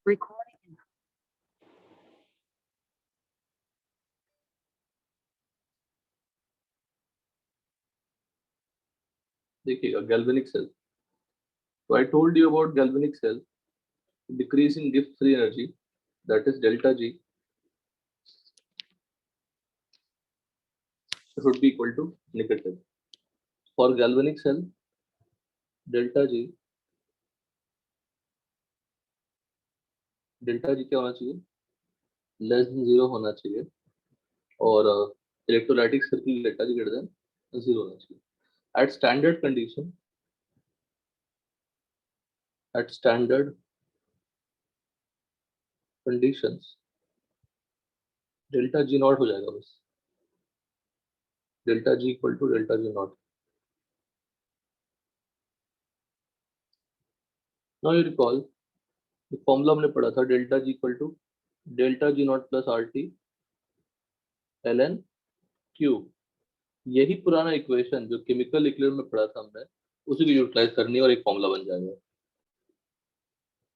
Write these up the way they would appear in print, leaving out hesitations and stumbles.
Recording. देखिएगा galvanic cell. So I told you about galvanic cell. Decrease in gift free energy, that is delta G, should be equal to negative. For galvanic cell, delta G क्या होना चाहिए? Less than 0 होना चाहिए और electrolytic circle delta G greater than 0 होना चाहिए. At standard condition, at standard conditions, delta G naught हो जाएगा बस. Delta G equal to delta G naught. Now you recall formula हमने पढ़ा था, delta G equal to delta G naught plus RT ln cube. यही पुराना equation जो chemical equilibrium में पढ़ा था हमने, उसी को यूटिलाइज करनी है और एक फॉर्मूला बन जाएगा.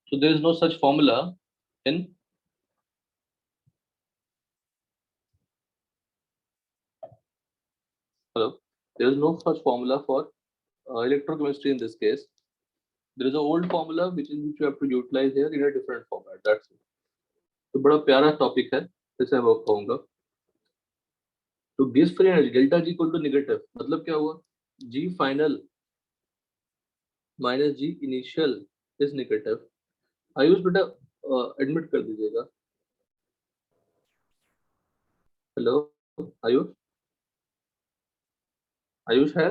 So there is no such formula in hello, there is no such formula for electrochemistry in this case. There is an old formula which you have to utilize here in a different format. That's it. तो बड़ा प्यारा topic है, इसे मैं work करूंगा. तो gives free energy delta G equal to negative, मतलब क्या हुआ? G final minus G initial is negative. Ayush बेटा एडमिट कर दीजिएगा. हेलो आयुष, आयुष है?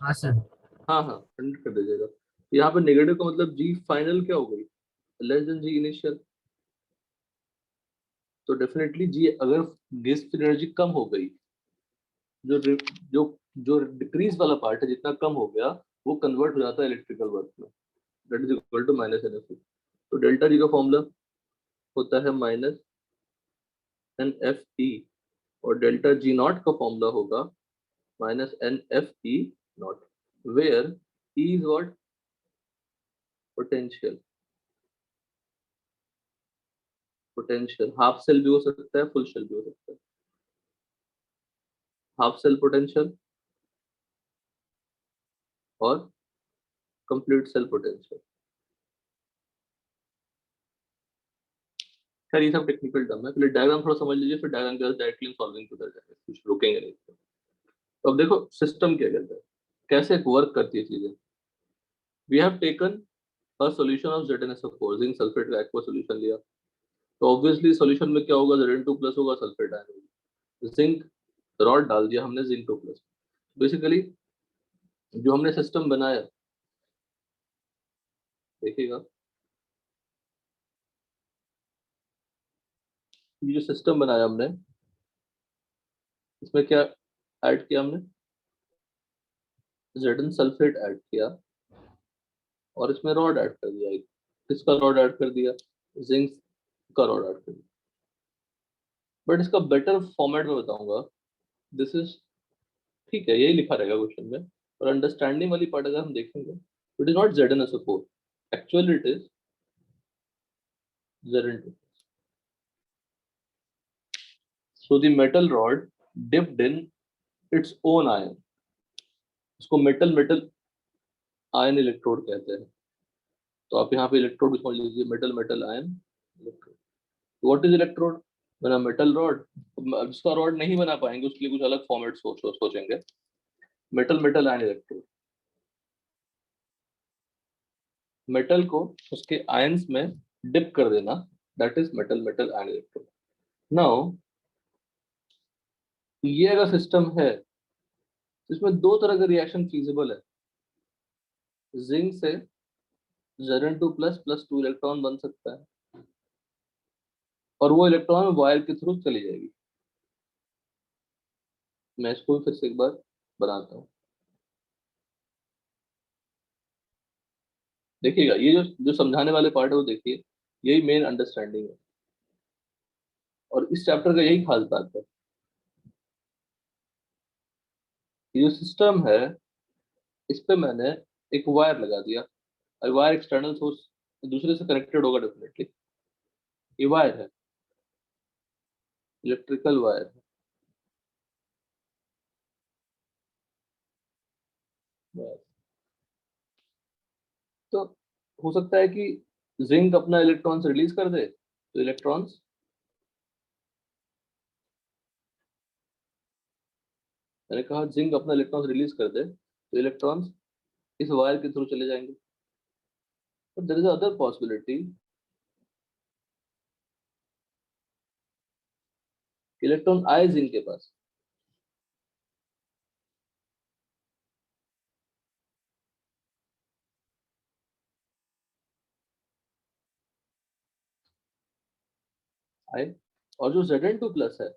हाँ सर. हाँ हाँ, एडमिट कर दीजिएगा. यहाँ पे नेगेटिव का मतलब G फाइनल क्या हो गई? Less than G initial. तो डेफिनेटली G अगर गिव्स फ्री एनर्जी कम हो गई, जो जो जो डिक्रीज वाला पार्ट है जितना कम हो गया, वो कन्वर्ट हो जाता है इलेक्ट्रिकल वर्क में. That is equal to minus NF. तो डेल्टा G का फॉर्मूला होता है माइनस NFE और डेल्टा G नॉट का फॉर्मूला होगा minus NFE naught, where E is what? Potential. Potential half cell भी हो सकता है, फुल सेल भी हो सकता है. हाफ सेल पोटेंशियल और कंप्लीट सेल पोटेंशियल. खैर ये सब टेक्निकल टर्म है, पहले डायग्राम थोड़ा समझ लीजिए, फिर डायग्राम के बाद डायरेक्टली सॉल्विंग उधर जाएंगे, कुछ रुकेंगे नहीं. तो अब देखो सिस्टम क्या कहता है, कैसे वर्क करती है चीजें. We have taken a solution of ZnSO4, zinc sulphate का एक्वा सॉल्यूशन लिया. तो ऑब्वियसली सॉल्यूशन में क्या होगा? Zn2+ होगा, सल्फेट आयन होगी. जिंक रॉड डाल दिया हमने, Zn2+. बेसिकली जो हमने सिस्टम बनाया, देखिएगा ये जो सिस्टम बनाया हमने, इसमें क्या ऐड किया हमने? Zn सल्फेट ऐड किया और इसमें रॉड ऐड कर दिया. किसका रॉड ऐड कर दिया? जिंक का रॉड ऐड कर दिया. बट इसका बेटर फॉर्मेट में बताऊंगा. दिस इज ठीक है, यही लिखा रहेगा क्वेश्चन में, और अंडरस्टैंडिंग वाली पार्ट अगर हम देखेंगे, it is not ZnSO4, actually it is Zn2. So the metal rod dipped in its own ion. इसको मेटल मेटल आयन इलेक्ट्रोड कहते हैं. तो आप यहाँ पे इलेक्ट्रोड समझ लीजिए, metal metal ion electrode. What is electrode? बना मेटल रॉड. जिसका रॉड नहीं बना पाएंगे उसके लिए कुछ अलग फॉर्मेट सोचेंगे. Metal metal ion electrode, metal को उसके आयंस में डिप कर देना, that is metal metal ion electrode. Now ये अगर सिस्टम है, इसमें दो तरह का रिएक्शन फीजिबल है. जिंक से Zn2+ + 2 इलेक्ट्रॉन बन सकता है और वो इलेक्ट्रॉन वायर के थ्रू चली जाएगी. मैं इसको फिर से एक बार बनाता हूँ. देखिएगा ये जो जो समझाने वाले पार्ट है वो देखिए, यही मेन अंडरस्टैंडिंग है और इस चैप्टर का यही खास बात है. ये जो सिस्टम है, इस पे मैंने एक वायर लगा दिया. वायर एक्सटर्नल सोर्स दूसरे से कनेक्टेड होगा डेफिनेटली। ये वायर है, इलेक्ट्रिकल वायर है, वायर। तो हो सकता है कि जिंक अपना इलेक्ट्रॉन्स रिलीज कर दे, तो इलेक्ट्रॉन्स, मैंने कहा जिंक अपना इलेक्ट्रॉन्स रिलीज कर दे तो इलेक्ट्रॉन्स इस वायर के थ्रू चले जाएंगे। But there is other possibility, electron आए जिंक के पास, आए, और जो Zn2+ है,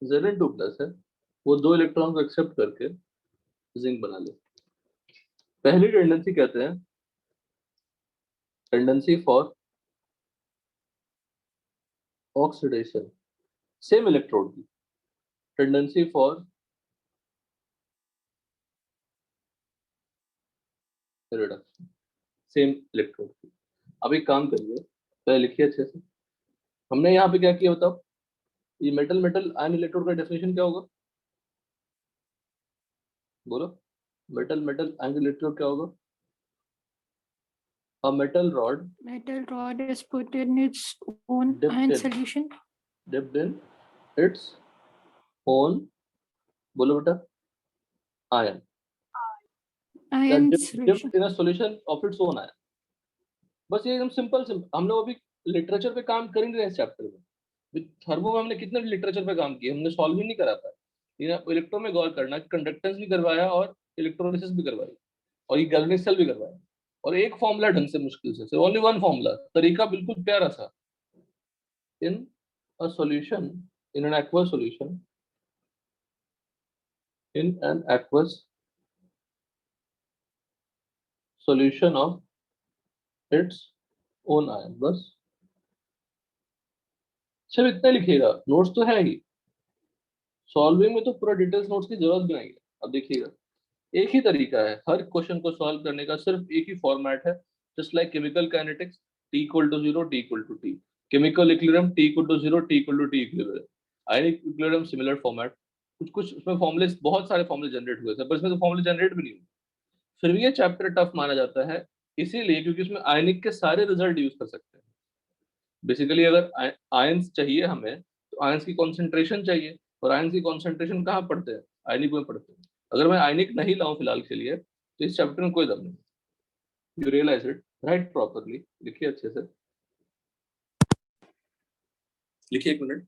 Zn2+ है, वो दो इलेक्ट्रॉन को एक्सेप्ट करके जिंक बना ले। पहली टेंडेंसी कहते हैं tendency for oxidation, same electrode की tendency for reduction, same electrode की। अब एक काम करिए, पहले लिखिए अच्छे से। हमने यहाँ पे क्या किया बताओ, ये मेटल मेटल आयन इलेक्ट्रोड का डेफिनेशन क्या होगा, बोलो। मेटल मेटल आयन इलेक्ट्रोड क्या होगा? A metal rod Metal rod is put in its own dipped ion in solution. dipped in its own, बोलो बेटा, ion, या Ion dipped solution. in a solution of its own ion। बस ये एकदम simple simple. हम लोग अभी literature पे काम कर ही नहीं रहे इस चैप्टर में। विद थर्मो में हमने कितने लिटरेचर पे काम किया, हमने सॉल्व ही नहीं करा पाया। लेकिन आपको इलेक्ट्रो में गौर करना, कंडक्टेंस भी करवाया और इलेक्ट्रोलिसिस भी करवाई और ये गैल्वेनिक सेल भी करवाया, और एक फॉर्मूला ढंग से, मुश्किल से ओनली वन फॉर्मूला, तरीका बिल्कुल प्यारा सा। In a solution, in an aqueous solution, in an aqueous solution of its own ion, बस सिर्फ इतना लिखिएगा, नोट्स तो है ही। सॉल्विंग में तो पूरा डिटेल्स नोट्स की जरूरत भी नहीं है। अब देखिएगा, एक ही तरीका है हर क्वेश्चन को सॉल्व करने का, सिर्फ एक ही फॉर्मेट है। Just like chemical kinetics, T equal to 0, T equal to T, chemical equilibrium T equal to 0, T equal to T equilibrium, ionic equilibrium similar format. कुछ कुछ उसमें फॉर्मूले, बहुत सारे फॉर्मूले जनरेट हुए थे, पर इसमें तो फॉर्मूले जनरेट भी नहीं हुए। फिर भी ये चैप्टर टफ माना जाता है, इसीलिए क्योंकि उसमें आयनिक के सारे रिजल्ट यूज कर सकते हैं। बेसिकली अगर आयंस चाहिए हमें, तो आयंस की कॉन्सेंट्रेशन चाहिए, और आयंस की कॉन्सेंट्रेशन कहाँ पढ़ते हैं, आयनिक में पढ़ते हैं। अगर मैं आयनिक नहीं लाऊं फिलहाल के लिए, तो इस चैप्टर में कोई दम नहीं। You realise it, right properly, लिखिए अच्छे से, लिखिए, एक मिनट।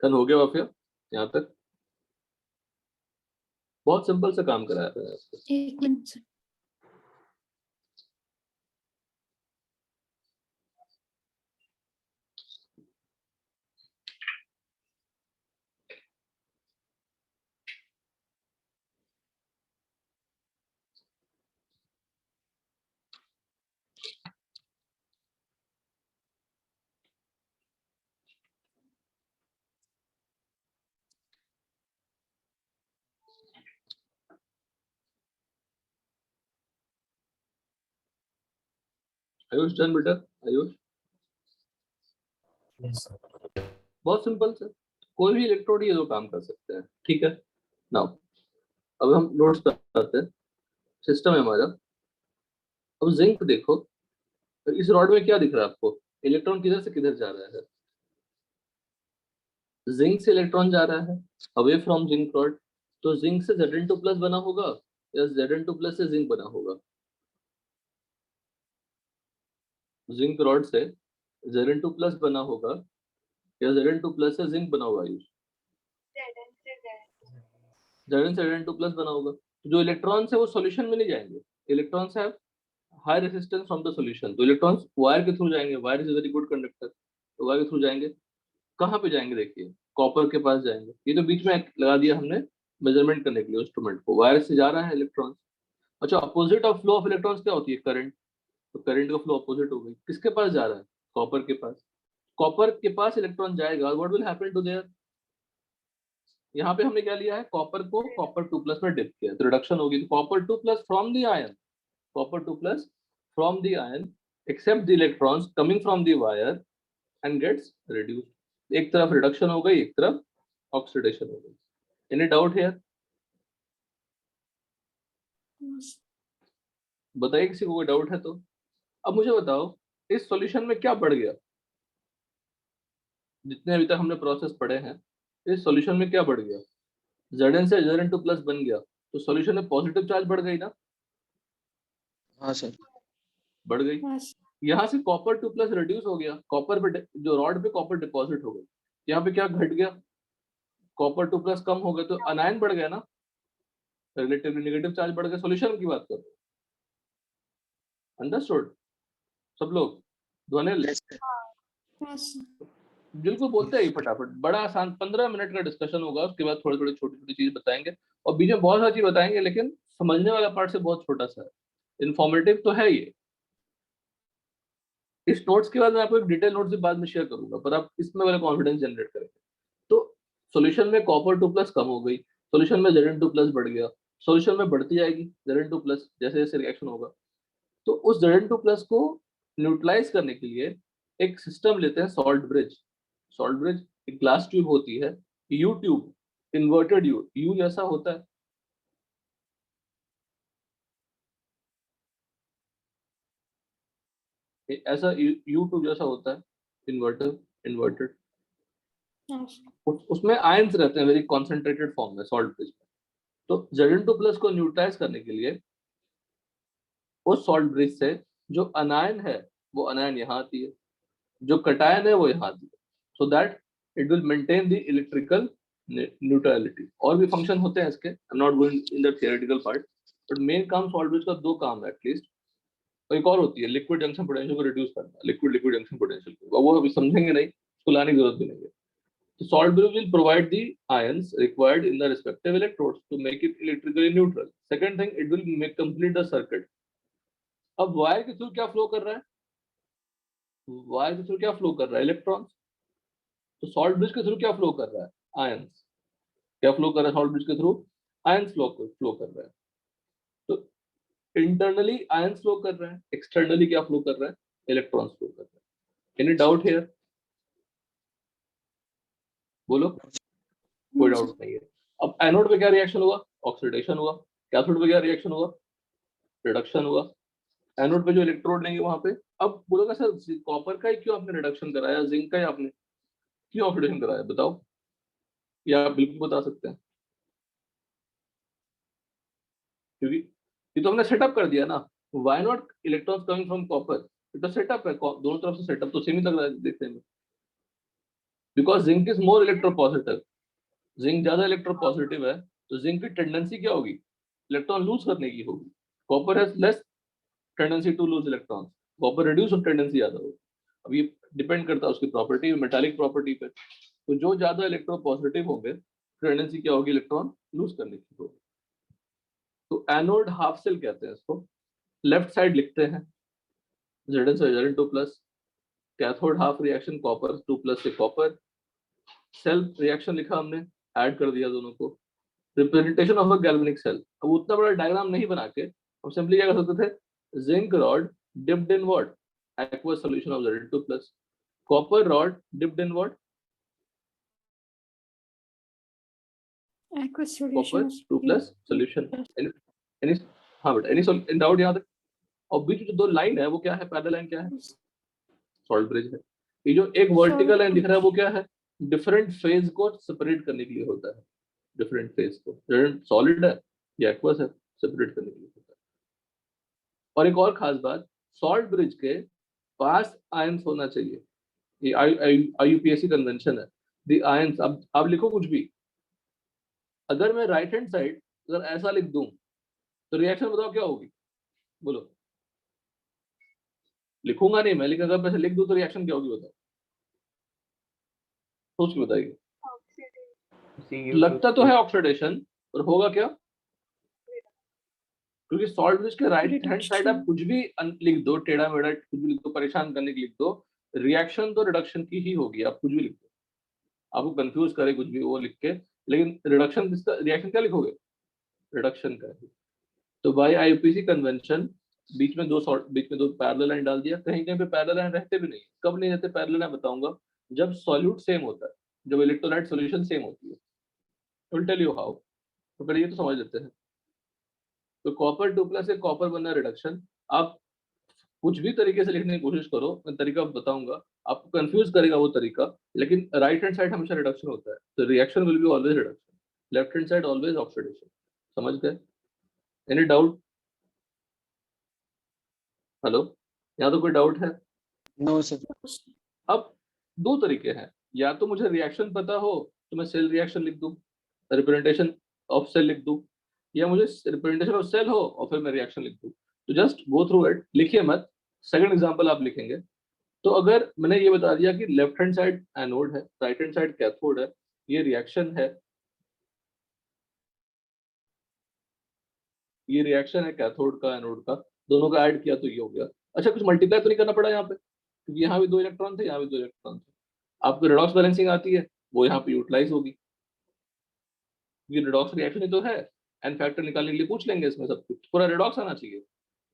डन हो गया वाफिया यहाँ तक? बहुत सिंपल सा काम कराया था आपको। एक मिनट सर। आयुष डन बेटा? Ayush Yes, sir. बहुत सिंपल से कोई भी इलेक्ट्रोड ये दो काम कर सकते हैं, ठीक है। नाउ अब हम नोट्स पे आते हैं। सिस्टम है हमारा। अब जिंक देखो, इस रॉड में क्या दिख रहा है आपको? इलेक्ट्रॉन किधर से किधर जा रहा है? जिंक से इलेक्ट्रॉन जा रहा है अवे फ्रॉम जिंक रॉड। तो जिंक से Zn2 प्लस बना होगा या Zn2 प्लस से जिंक बना होगा? जिंक रॉड से Zn2 प्लस बना होगा या Zn2 प्लस से जिंक बना होगा? यूज Zn से Zn2 प्लस बना होगा। तो जो इलेक्ट्रॉन्स है वो सॉल्यूशन में नहीं जाएंगे। Electrons have high resistance from the solution, तो इलेक्ट्रॉन्स वायर के थ्रू जाएंगे। Wire is very good conductor, तो वायर के थ्रू जाएंगे। कहाँ पे जाएंगे? देखिए कॉपर के पास जाएंगे। ये तो बीच में लगा दिया हमने मेजरमेंट करने के लिए इंस्ट्रूमेंट को। वायर से जा रहा है इलेक्ट्रॉन। अच्छा, opposite of flow of electrons क्या होती है? करंट। तो करंट का फ्लो अपोजिट हो गई। किसके पास जा रहा है? कॉपर के पास। कॉपर के पास इलेक्ट्रॉन जाएगा, what will happen to there? यहाँ पे हमने क्या लिया है? कॉपर को कॉपर 2 प्लस में डिप किया तो रिडक्शन होगी। तो copper 2 plus from the ion, copper 2 plus from the ion accept the electrons coming from the wire and gets reduced. एक तरफ रिडक्शन हो गई, एक तरफ ऑक्सीडेशन हो गई। Any doubt here? बताइए किसी को कोई डाउट है तो। अब मुझे बताओ इस सॉल्यूशन में क्या बढ़ गया? जितने अभी तक हमने प्रोसेस पढ़े हैं, इस सॉल्यूशन में क्या बढ़ गया? Zn से Zn2 प्लस बन गया, तो सॉल्यूशन में पॉजिटिव चार्ज बढ़ गई ना? हाँ सर। बढ़ गई। यहाँ से कॉपर 2 प्लस रिड्यूस हो गया, कॉपर पे जो रॉड पे कॉपर डिपॉजिट हो गई। यहाँ पे क्या घट गया? कॉपर 2 प्लस कम हो गया, तो अनायन बढ़ गया ना, रिलेटिवली नेगेटिव चार्ज बढ़ गया। सॉल्यूशन की बात करो। अंडरस्टूड सब लोग? ध्वनिल बिल्कुल बोलते हैं फटाफट। बड़ा आसान 15 मिनट का डिस्कशन होगा, उसके बाद थोड़ी थोड़ी छोटी छोटी चीज बताएंगे और बीच में बहुत सारी चीज बताएंगे, लेकिन समझने वाला पार्ट से बहुत छोटा सा है। इन्फॉर्मेटिव तो है ये। इस नोट्स के बाद मैं आपको एक डिटेल नोट्स भी बाद में शेयर करूंगा, पर आप इसमें वाला कॉन्फिडेंस जनरेट करेंगे। तो सॉल्यूशन में कॉपर 2 प्लस कम हो गई, सॉल्यूशन में Zn2 प्लस बढ़ गया, सॉल्यूशन में बढ़ती जाएगी Zn2 प्लस जैसे जैसे रिएक्शन होगा। तो उस Zn2 प्लस को न्यूट्रलाइज करने के लिए एक सिस्टम लेते हैं, सॉल्ट ब्रिज। सॉल्ट ब्रिज एक ग्लास ट्यूब होती है, you tube, inverted you, you जैसा होता है। ऐसा यू ट्यूब जैसा होता है, इन्वर्टर, इन्वर्टेड। उसमें आयंस रहते हैं वेरी कॉन्सेंट्रेटेड फॉर्म में सॉल्ट ब्रिज में। तो Zn2 प्लस को न्यूट्रलाइज करने के लिए उस सॉल्ट ब्रिज से जो अनायन है वो अनायन यहाँ आती है, जो कटायन है वो यहाँ आती है, so that it will maintain the electrical neutrality. और भी फंक्शन होते हैं इसके, I am not going in the theoretical part, but main काम सॉल्ट ब्रिज का दो काम है एटलीस्ट। और एक और होती है लिक्विड जंक्शन पोटेंशियल को रिड्यूस करना, लिक्विड लिक्विड जंक्शन पोटेंशियल को, वो अभी समझेंगे नहीं, उसको लाने की जरूरत भी नहीं है। So salt bridge will provide the ions required in the respective electrodes to make it electrically neutral. Second thing, it will make complete the circuit. अब वायर के थ्रू क्या फ्लो कर रहा है? वायर के थ्रू क्या फ्लो कर रहा है? इलेक्ट्रॉन्स। तो सॉल्ट ब्रिज के थ्रू क्या फ्लो कर रहा है? आयंस। क्या फ्लो कर रहा है सॉल्ट ब्रिज के थ्रू? आयंस फ्लो कर रहा है। तो इंटरनली आयंस फ्लो कर रहा है, एक्सटर्नली क्या फ्लो कर रहा है? इलेक्ट्रॉन्स फ्लो कर रहा है। Any doubt here? बोलो, कोई डाउट नहीं है। अब एनोड पे क्या रिएक्शन हुआ? ऑक्सीडेशन हुआ। कैथोड पे क्या रिएक्शन हुआ? रिडक्शन हुआ। एनोड पे जो इलेक्ट्रोड लेंगे वहां पे, अब बोलोगे सर कॉपर का ही क्यों आपने रिडक्शन कराया, जिंक का ही आपने क्यों ऑक्सीडेशन कराया? बताओ, या आप बिल्कुल बता सकते हैं? क्योंकि ये तो हमने सेटअप कर दिया ना। Why not electrons coming from copper? ये तो सेटअप है, दोनों तरफ से सेटअप तो सेम ही लग रहा है देखने में। Because zinc is more electropositive, zinc ज्यादा इलेक्ट्रोपॉजिटिव है, तो जिंक की टेंडेंसी क्या होगी, इलेक्ट्रॉन लूज करने की होगी। Copper has less tendency to lose electron, copper reduce of tendency ज्यादा होगी। अब ये डिपेंड करता है उसकी प्रॉपर्टी, मेटालिक प्रॉपर्टी पे। तो जो ज्यादा इलेक्ट्रोपॉजिटिव होंगे, टेंडेंसी क्या होगी, इलेक्ट्रॉन लूज करने की होगी। तो एनोड हाफ सेल कहते हैं इसको। लेफ्ट साइड लिखते हैं Zn से Zn2 plus, cathode half reaction copper 2 plus से कॉपर, सेल रिएक्शन लिखा हमने, ऐड कर दिया दोनों को। Representation of a galvanic cell, अब उतना बड़ा डायग्राम नहीं बना के हम सिंपली क्या कर सकते थे, zinc rod dipped in what, aqueous solution of Zn2 plus, copper rod dipped in what, aqueous copper solution 2 plus solution। any हाँ बेटा, any इन डाउट यहाँ तक। और बीच में जो दो लाइन है वो क्या है, पैरेलल लाइन क्या है, सॉल्ट ब्रिज है। ये जो एक वर्टिकल लाइन दिख रहा है वो क्या है, डिफरेंट फेज को सेपरेट करने के लिए होता है। डिफरेंट फेज को, सॉलिड है या एक्वस है, सेपरेट करने के लिए होता है। और एक और खास बात, सॉल्ट ब्रिज के पास आयंस होना चाहिए। ये आईयूपीएससी कन्वेंशन है। द आयंस, अब आप लिखो कुछ भी, अगर मैं राइट हैंड साइड अगर ऐसा लिख दूं तो रिएक्शन बताओ क्या होगी, बोलो। लिखूंगा नहीं मैं, लेकिन अगर मैं लिख दूं तो रिएक्शन क्या होगी बताओ, सोच के बताइए। लगता तो है ऑक्सीडेशन, पर होगा क्या, क्योंकि सॉल्ट ब्रिज के राइट हैंड साइड आप कुछ भी लिख दो, टेढ़ा मेढ़ा कुछ भी लिख दो, परेशान करने के लिख दो, रिएक्शन तो रिडक्शन की ही होगी। आप कुछ भी लिख दो, आपको कंफ्यूज करे कुछ भी वो लिख के, लेकिन रिडक्शन किसका, रिएक्शन क्या लिखोगे, रिडक्शन का है। तो बाय आईयूपीएसी कन्वेंशन बीच में दो पैरेलल लाइन डाल दिया। कहीं कहीं पे पैरेलल लाइन रहते भी नहीं, कब नहीं रहते पैरेलल लाइन बताऊंगा, जब सॉल्यूट सेम होता है, जब इलेक्ट्रोलाइट सॉल्यूशन सेम होती है। Will tell you how. तो पहले ये तो समझ लेते हैं। तो कॉपर 2 प्लस से कॉपर बनना रिडक्शन। आप कुछ भी तरीके से लिखने की कोशिश करो, मैं तरीका बताऊंगा, आपको कंफ्यूज करेगा वो तरीका, लेकिन राइट हैंड साइड हमेशा रिडक्शन होता है, तो reaction will be always reduction, left hand side always oxidation. समझ गए? Any doubt? हेलो, यहाँ तो कोई डाउट है? No sir. अब दो तरीके हैं, या तो मुझे रिएक्शन पता हो तो मैं सेल रिएक्शन लिख दूं, रिप्रेजेंटेशन ऑफ सेल लिख दूं, या मुझे रिप्रेजेंटेशन ऑफ सेल हो और फिर मैं रिएक्शन लिख दूं। तो जस्ट गो थ्रू इट, लिखिए मत। सेकंड एग्जांपल आप लिखेंगे। तो अगर मैंने ये बता दिया कि लेफ्ट हैंड साइड एनोड है, राइट हैंड साइड कैथोड है, ये रिएक्शन है, ये रिएक्शन है कैथोड का एनोड का, दोनों का ऐड किया तो ये हो गया। अच्छा, कुछ मल्टीप्लाई तो नहीं करना पड़ा यहाँ पे, क्योंकि यहाँ भी दो इलेक्ट्रॉन थे, यहाँ भी दो इलेक्ट्रॉन थे। आपको रिडॉक्स बैलेंसिंग आती है, वो यहाँ पे यूटिलाइज होगी। ये रिडॉक्स रिएक्शन ही तो है, एन फैक्टर निकालने के लिए पूछ लेंगे, इसमें सब कुछ पूरा रिडॉक्स आना चाहिए।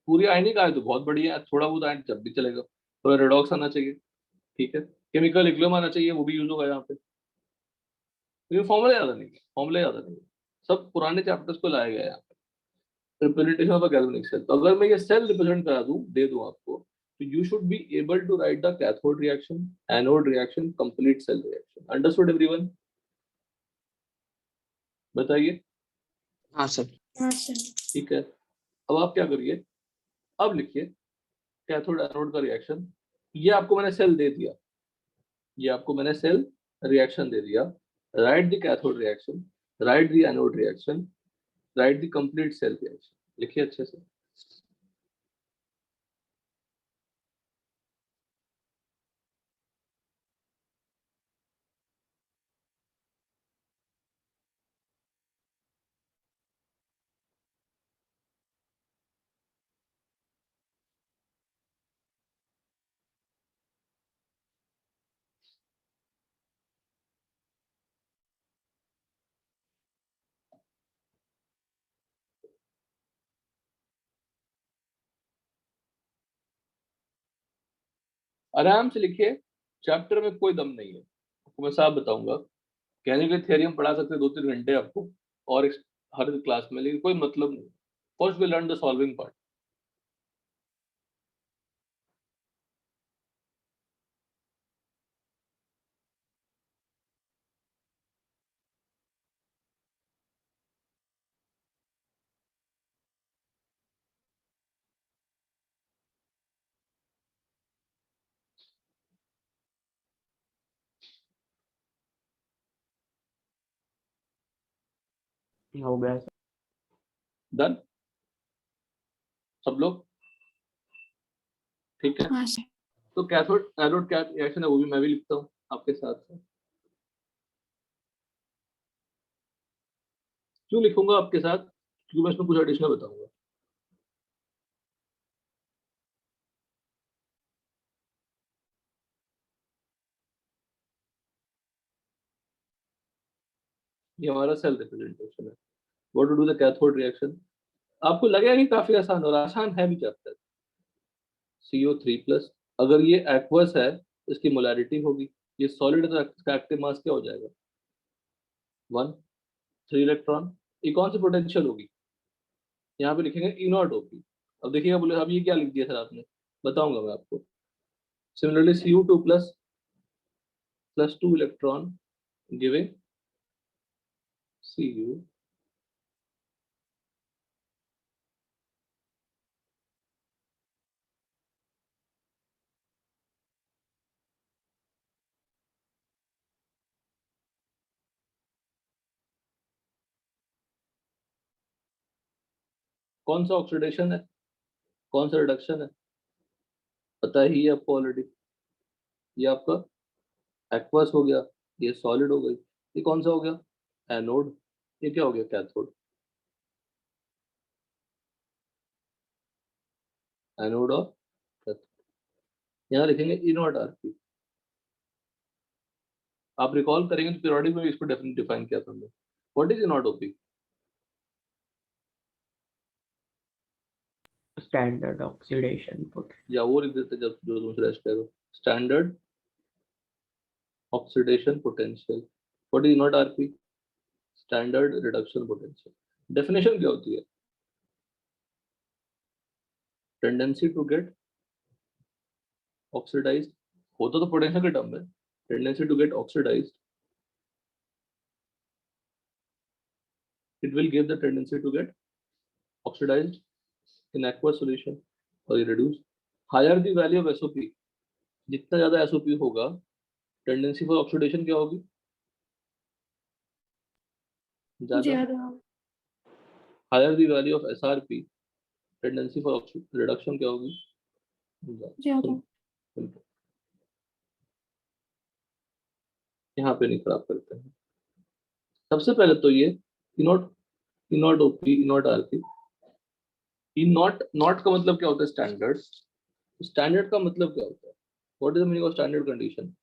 पूरी आयनिक आए तो बहुत बढ़िया है, थोड़ा बहुत आयन जब भी चलेगा, पूरा रिडॉक्स आना चाहिए। ठीक है, केमिकल इक्विलिब्रियम आना चाहिए, वो भी यूज होगा यहाँ पे। लेकिन फॉर्मूला याद नहीं है, फॉर्मूला याद नहीं है, सब पुराने चैप्टर्स को लाया गया है यहाँ पे। Representation of a galvanic cell, तो अगर मैं ये सेल रिप्रेजेंट करा दूं, दे दूं आपको, तो you should be able to write the cathode reaction, anode reaction, complete cell reaction. Understood everyone? बताइए। हाँ सर। हाँ सर। ठीक है, अब आप क्या करिए, अब लिखिए कैथोड एनोड का रिएक्शन। ये आपको मैंने सेल दे दिया, ये आपको मैंने सेल रिएक्शन दे दिया। Write the cathode reaction, write the anode reaction, write the complete cell reaction. लिखिए अच्छे से। आराम से लिखिए, चैप्टर में कोई दम नहीं है, आपको मैं साफ बताऊंगा। कहने के लिए थियरी हम पढ़ा सकते हैं 2-3 घंटे आपको, और हर क्लास में, लेकिन कोई मतलब नहीं। First we learn the solving part. हो गया सर। डन सब लोग? ठीक है, हाँ सर। तो कैथोड एनोड क्या रिएक्शन है वो भी मैं भी लिखता हूँ आपके साथ में। क्यों लिखूंगा आपके साथ? क्योंकि मैं इसमें कुछ एडिशनल बताऊंगा। ये हमारा सेल रिप्रेजेंटेशन है। What to do the cathode reaction. आपको लगेगा कि काफी आसान और आसान है भी चैप्टर। CO3+, अगर ये एक्वस है इसकी मोलैरिटी होगी, ये सॉलिड है तो इसका एक्टिव मास क्या हो जाएगा? 1, 3 इलेक्ट्रॉन। ये कौन सी पोटेंशियल होगी? यहाँ पे लिखेंगे E0OP। अब देखिएगा, बोले अब ये क्या लिख दिया सर आपने, बताऊंगा मैं आपको। Similarly Cu2+ +2 electron giving Cu। कौन सा ऑक्सीडेशन है, कौन सा रिडक्शन है, पता ही है आपको ऑलरेडी। ये आपका एक्वस हो गया, ये सॉलिड हो गई, ये कौन सा हो गया? एनोड। ये क्या हो गया? कैथोड। एनोड और कैथोड। यहाँ लिखेंगे E0RP। आप रिकॉल करेंगे तो पीरियोडिक में इसको डेफिनेटली डिफाइन किया था हमने। What is E0OP? Standard oxidation put. या वो लिख देते जब जो दूसरा rest standard oxidation potential. What is E0RP? Standard reduction potential. Definition क्या होती है? टेंडेंसी टू गेट ऑक्सीडाइज्ड, होता तो पोटेंशियल के टर्म में, tendency to get oxidized, it will give the tendency to get oxidized in aqueous solution or reduced. Higher the value of SOP, जितना ज्यादा SOP होगा टेंडेंसी फॉर ऑक्सीडेशन क्या होगी? ज्यादा। ज्यादा। Higher the value of SRP, tendency for reduction क्या होगी? ज्यादा। यहाँ पे नहीं खराब करते हैं। सबसे पहले तो ये E0OP, E0RP। नॉट का मतलब क्या होता है? स्टैंडर्ड। स्टैंडर्ड का मतलब क्या होता है? What is the meaning of standard condition?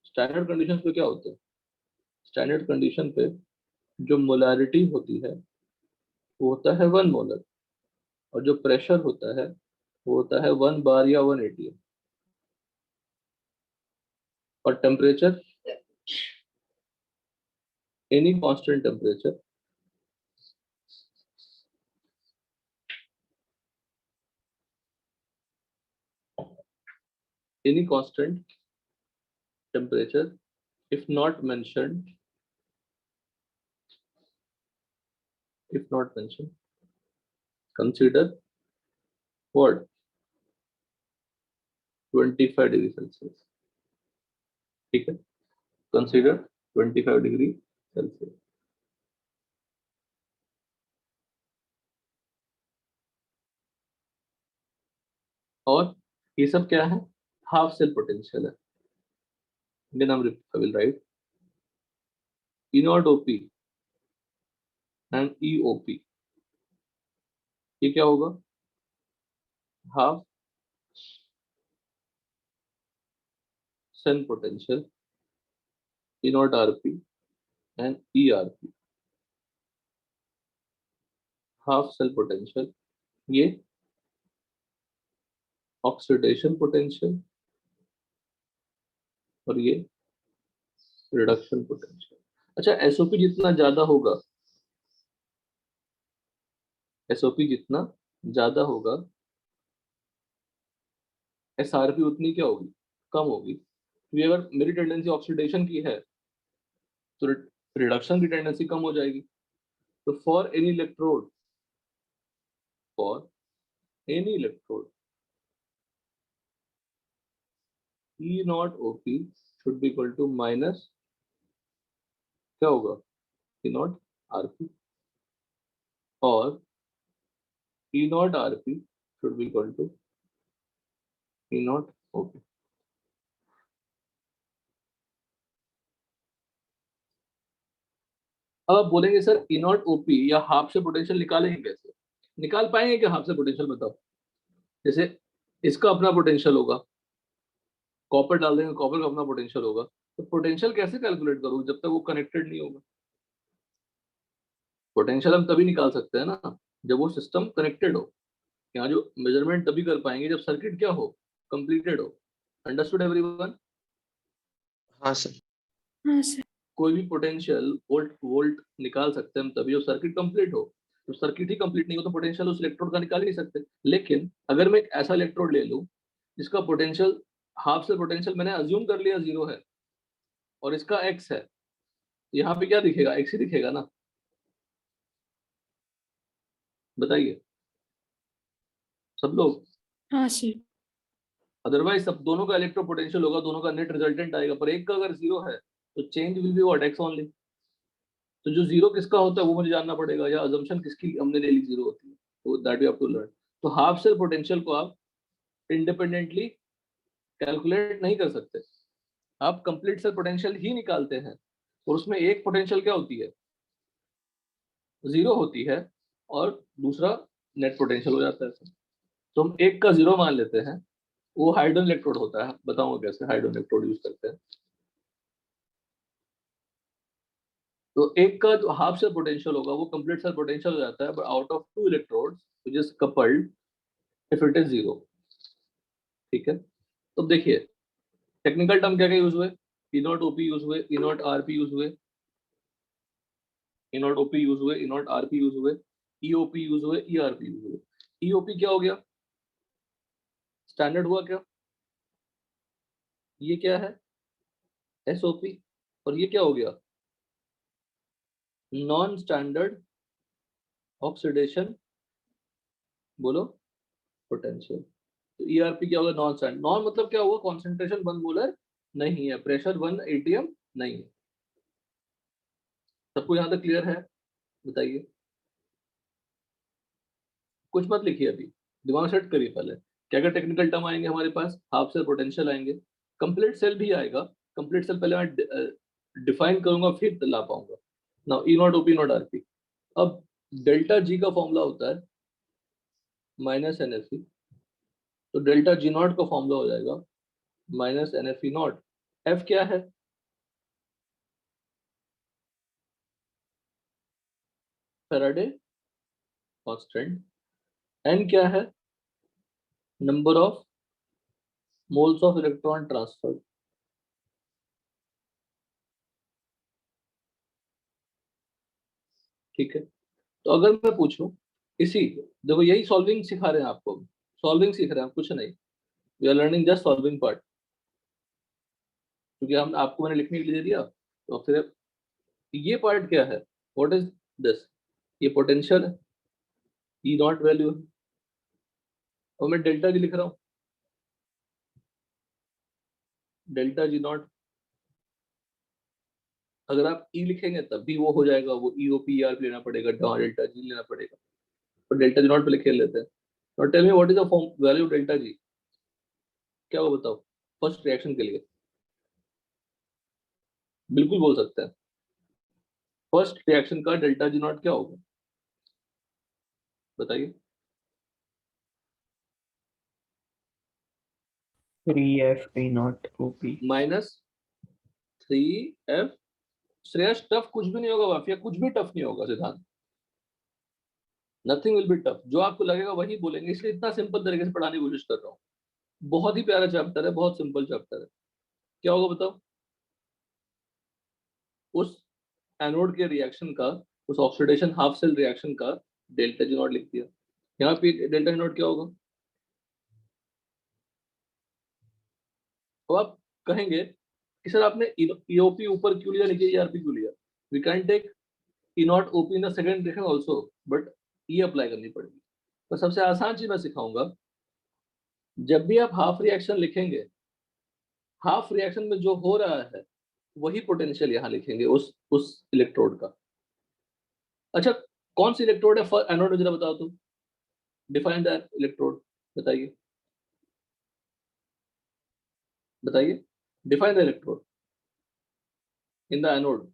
Standard condition पे क्या होते हैं? स्टैंडर्ड कंडीशन पे जो मोलैरिटी होती है वो होता है 1 मोलर, और जो प्रेशर होता है वो होता है 1 बार या 1 ATM। और temperature, any constant temperature any constant temperature if not mentioned consider what 25 degree Celsius. ठीक है, कंसीडर 25 डिग्री सेल्सियस। और ये सब क्या है? हाफ सेल पोटेंशियल है। then I will write E0OP and EOP। ये क्या होगा? Half cell potential E0RP and ERP। Half cell potential, ये ऑक्सीडेशन पोटेंशियल, और ये रिडक्शन पोटेंशियल। अच्छा, एसओपी जितना ज्यादा होगा, एसओपी जितना ज्यादा होगा, एसआरपी उतनी क्या होगी? कम होगी। तो अगर मेरी टेंडेंसी ऑक्सीडेशन की है तो रिडक्शन की टेंडेंसी कम हो जाएगी। तो for any electrode E0OP should be equal to minus क्या होगा, ई नॉट आर पी, और E naught R P should be equal to E not O P. अब आप बोलेंगे सर ई नॉट ओपी या हाफ से पोटेंशियल निकालेंगे कैसे? निकाल पाएंगे क्या हाफ से पोटेंशियल, बताओ। जैसे इसका अपना पोटेंशियल होगा, कॉपर डाल देंगे, कॉपर का अपना पोटेंशियल होगा, तो पोटेंशियल कैसे कैलकुलेट करोगे जब तक वो कनेक्टेड नहीं होगा? पोटेंशियल हम तभी निकाल सकते हैं ना जब वो सिस्टम कनेक्टेड हो। यहाँ जो मेजरमेंट तभी कर पाएंगे जब सर्किट क्या हो, कंप्लीटेड हो। Understood everyone? हाँ सर। हाँ सर। कोई भी पोटेंशियल वोल्ट वोल्ट निकाल सकते हैं हम तभी जब सर्किट कंप्लीट हो। तो सर्किट ही कंप्लीट नहीं हो तो पोटेंशियल उस इलेक्ट्रोड का निकाल ही नहीं सकते। लेकिन अगर मैं एक ऐसा इलेक्ट्रोड ले लूं जिसका पोटेंशियल, हाफ से पोटेंशियल मैंने अज्यूम कर लिया 0 है और इसका x है, तो यहाँ पे क्या दिखेगा, x ही दिखेगा ना। बताइए सब लोग। हाँ सर। अदरवाइज सब दोनों का इलेक्ट्रो पोटेंशियल होगा, दोनों का नेट रिजल्टेंट आएगा, पर एक का अगर 0 है तो change will be what, x only. तो जो 0 किसका होता है वो मुझे जानना पड़ेगा, या अजम्पशन किसकी हमने ले ली 0 होती है, तो that we have to learn. तो हाफ सेल पोटेंशियल को आप इंडिपेंडेंटली कैलकुलेट नहीं कर सकते, आप कंप्लीट सेल पोटेंशियल ही निकालते हैं। और उसमें एक पोटेंशियल क्या होती है, 0 होती है, और दूसरा नेट पोटेंशियल हो जाता है। तो हम एक का 0 मान लेते हैं, वो हाइड्रोजन इलेक्ट्रोड होता है। बताऊंगा कैसे हाइड्रोजन इलेक्ट्रोड यूज करते हैं। तो एक का जो हाफ सेल पोटेंशियल होगा वो कंप्लीट सेल पोटेंशियल हो जाता है, but out of 2 electrodes which is coupled if it is 0। ठीक है, तो देखिए टेक्निकल टर्म क्या क्या यूज हुए, ई नॉट ओपी यूज हुए, ई नॉट आरपी यूज हुए, ई नॉट ओपी यूज हुए, ई नॉट आरपी यूज हुए, ईओपी यूज हुए, ईआरपी यूज हुए। ईओपी क्या हो गया, स्टैंडर्ड हुआ क्या, ये क्या है एसओपी, और ये क्या हो गया नॉन स्टैंडर्ड ऑक्सीडेशन, बोलो पोटेंशियल। तो ईआरपी क्या होगा, नॉन स्टैंडर्ड। नॉन मतलब क्या हुआ, कॉन्सेंट्रेशन 1 मोलर नहीं है, प्रेशर 1 एटीएम नहीं है। सबको यहाँ तक क्लियर है? बताइए, कुछ मत लिखिए अभी, दिमाग सेट करिए पहले। क्या क्या टेक्निकल टर्म आएंगे हमारे पास, हाफ सेल पोटेंशियल आएंगे, कंप्लीट सेल भी आएगा। कंप्लीट सेल पहले मैं डिफाइन करूंगा फिर ला पाऊंगा। Now E not OP naught RP. अब डेल्टा जी का फॉर्मूला होता है माइनस एन एफ ई, तो डेल्टा जी नॉट का फॉर्मूला हो जाएगा minus N F E naught. F क्या है, फैराडे कांस्टेंट। एन क्या है, number of moles of electron transfer. ठीक है, तो अगर मैं पूछूं इसी, देखो यही सॉल्विंग सिखा रहे हैं आपको, सॉल्विंग सीख रहे हैं, कुछ नहीं, we are learning just solving part. क्योंकि हम आपको मैंने लिखने के लिए दे दिया, तो फिर ये पार्ट क्या है, व्हाट इज दिस, ये पोटेंशियल है, ई नॉट वैल्यू है, और मैं डेल्टा जी लिख रहा हूँ, डेल्टा जी नॉट। अगर आप ई लिखेंगे तब भी वो हो जाएगा, वो ई ओ पी आर लेना पड़ेगा, डेल्टा जी लेना पड़ेगा, तो डेल्टा जी नॉट पे खेल लेते हैं। और tell me what is the form value delta G, क्या वो बताओ फर्स्ट रिएक्शन के लिए, बिल्कुल बोल सकते हैं। फर्स्ट रिएक्शन का डेल्टा जी नॉट क्या होगा, बताइए। 3F E naught OP. Minus 3F। Shreyas tough कुछ भी नहीं होगा, वाफिया कुछ भी टफ नहीं होगा, सिद्धांत नथिंग विल बी टफ। जो आपको लगेगा वही बोलेंगे, इसलिए इतना सिंपल तरीके से पढ़ाने की कोशिश कर रहा हूँ। बहुत ही प्यारा चैप्टर है, बहुत सिंपल चैप्टर है। क्या होगा बताओ, उस एनोड के रिएक्शन का, उस ऑक्सीडेशन हाफ सेल रिएक्शन का डेल्टा जी नॉट लिख दिया। यहाँ पे डेल्टा जी नॉट क्या होगा, तो आप कहेंगे कि सर आपने ईओपी ऊपर क्यों लिया, नीचे ईआरपी क्यों लिया। We can take E not OP in the second reaction also, but ये अप्लाई करनी पड़ेगी। तो सबसे आसान चीज मैं सिखाऊंगा, जब भी आप हाफ रिएक्शन लिखेंगे, हाफ रिएक्शन में जो हो रहा है वही पोटेंशियल यहाँ लिखेंगे उस इलेक्ट्रोड का। अच्छा, कौन सी इलेक्ट्रोड है फॉर एनोड, जरा बताओ तुम, डिफाइन द इलेक्ट्रोड, बताइए बताइए, define the electrode in the anode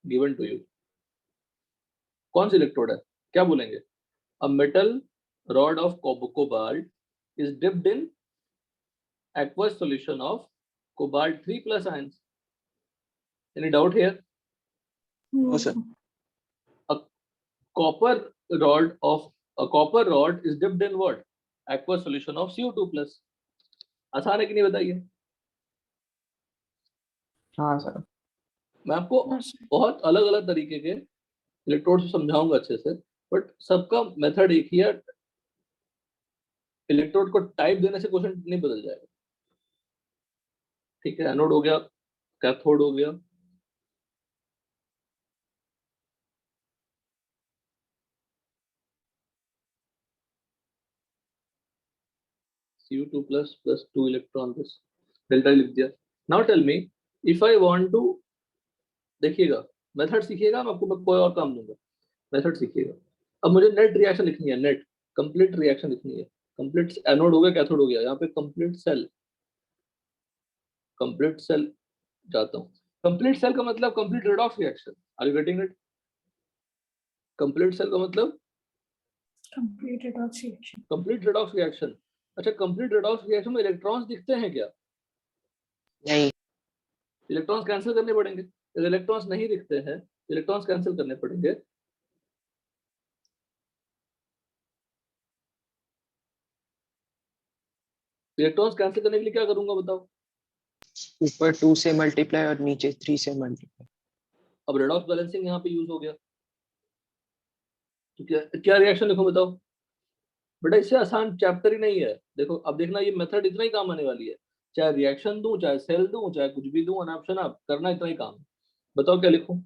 given to you. कौन सी इलेक्ट्रोड है, क्या बोलेंगे? A metal rod of cobalt is dipped in aqueous solution of cobalt 3 plus ions. Any doubt here? No, sir. A copper rod is dipped in what? Aqueous solution of CO2 plus. आसान है कि नहीं बताइए? हाँ sir. मैं आपको हाँ sir. बहुत अलग अलग तरीके के इलेक्ट्रोड समझाऊंगा अच्छे से, बट सबका मेथड एक ही है। इलेक्ट्रोड को टाइप देने से क्वेश्चन नहीं बदल जाएगा। ठीक है, एनोड हो गया, कैथोड हो गया, Cu2 plus 2 electron, this delta लिख दिया। Now tell me if I want to, देखिएगा मेथड सीखिएगा, मैं आपको कोई और काम दूंगा, मेथड सीखिएगा। अब मुझे नेट रिएक्शन लिखनी है, नेट कंप्लीट रिएक्शन लिखनी है। कंप्लीट एनोड हो गया, कैथोड हो गया, यहाँ पे कंप्लीट सेल जाता हूँ। कंप्लीट सेल का मतलब complete redox reaction, are you getting it? Complete cell का मतलब complete redox reaction. Complete redox reaction. अच्छा, कंप्लीट रेडॉक्स रिएक्शन में इलेक्ट्रॉन्स दिखते हैं क्या? नहीं। इलेक्ट्रॉन्स कैंसिल करने पड़ेंगे। यदि इलेक्ट्रॉन्स नहीं दिखते हैं, इलेक्ट्रॉन्स कैंसिल करने पड़ेंगे। इलेक्ट्रॉन्स कैंसिल करने के लिए क्या करूंगा बताओ? ऊपर 2 से मल्टीप्लाई और नीचे 3 से मल्टीप्लाई। अब रेडॉक्स बैलेंसिंग यहाँ पे यूज हो गया, तो क्या रिएक्शन लिखो बताओ? बेटा इससे आसान चैप्टर ही नहीं है। देखो अब देखना, ये मेथड इतना ही काम आने वाली है, चाहे रिएक्शन दूं, चाहे सेल दूं, चाहे कुछ भी दूं, ऑप्शन आप करना इतना ही काम है। बताओ क्या लिखूं?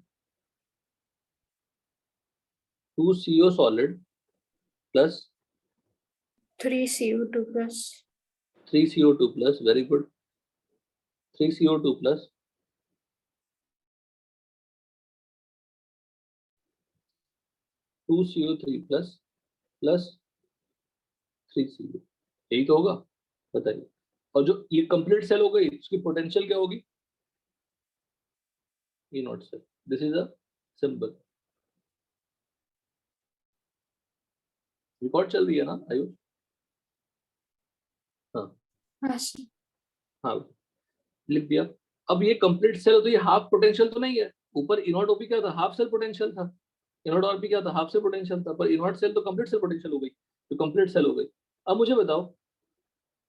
2CO solid plus 3CO2 plus 3CO2 plus, very good, 3CO2 plus 2CO3 plus 3CO, यही तो होगा, बताइए। और जो ये कंप्लीट सेल हो गई, उसकी पोटेंशियल क्या होगी? E naught cell, this is a symbol. Record चल रही है ना आयुष? हाँ हाँ सर। हाँ, लिख दिया। अब ये कंप्लीट सेल, तो ये हाफ पोटेंशियल तो नहीं है। ऊपर इनॉट ओपी क्या था? हाफ सेल पोटेंशियल था। इनॉट आरपी क्या था? हाफ सेल पोटेंशियल था। पर इनॉट सेल तो कंप्लीट सेल पोटेंशियल हो गई, तो कंप्लीट सेल हो गई। अब मुझे बताओ,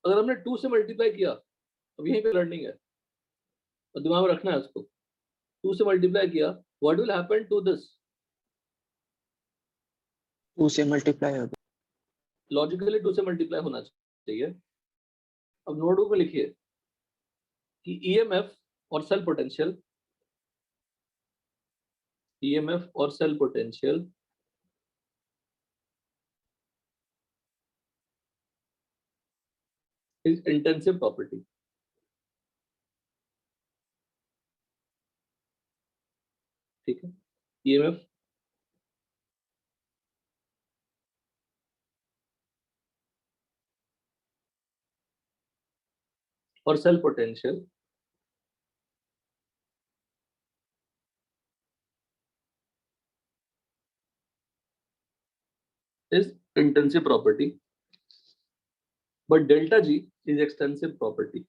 अगर हमने 2 से मल्टीप्लाई किया, अब यहीं पे लर्निंग है और दिमाग में रखना है उसको। 2 से मल्टीप्लाई किया, what will happen to this? 2 से मल्टीप्लाई हो गया। लॉजिकली 2 से मल्टीप्लाई होना चाहिए। अब नोटबुक में लिखिए कि ईएमएफ और सेल पोटेंशियल, ईएमएफ और cell potential is intensive property. ठीक है, ईएमएफ और cell potential is intensive property, but delta G is extensive property.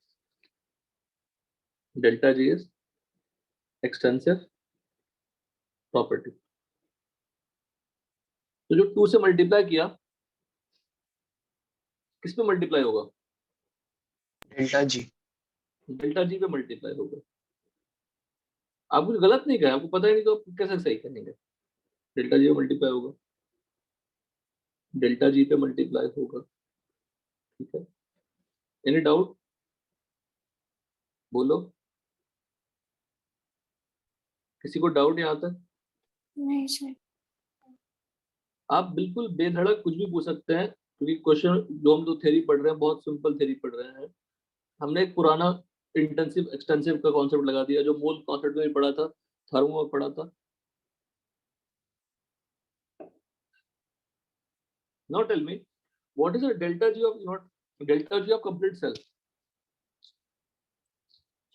Delta G is extensive property. तो जो 2 से मल्टीप्लाई किया, किस पे मल्टीप्लाई होगा? Delta G. डेल्टा जी पे मल्टीप्लाई होगा। आप कुछ गलत नहीं कहा, आपको पता ही नहीं तो कैसे सही करेंगे? डेल्टा जी पे मल्टीप्लाई होगा, डेल्टा जी पे मल्टीप्लाई होगा। ठीक है, एनी डाउट बोलो, किसी को डाउट यहाँ तक? नहीं सर। आप बिल्कुल बेधड़क कुछ भी पूछ सकते हैं, क्योंकि क्वेश्चन जो हम तो थ्योरी पढ़ रहे हैं, बहुत सिंपल थ्योरी पढ़ रहे हैं। हमने एक पुराना इंटेंसिव एक्सटेंसिव का कॉन्सेप्ट लगा दिया, जो मोल कॉन्सेप्ट में पढ़ा था, थर्मो में पढ़ा था। Now tell me what is the delta G of complete cell?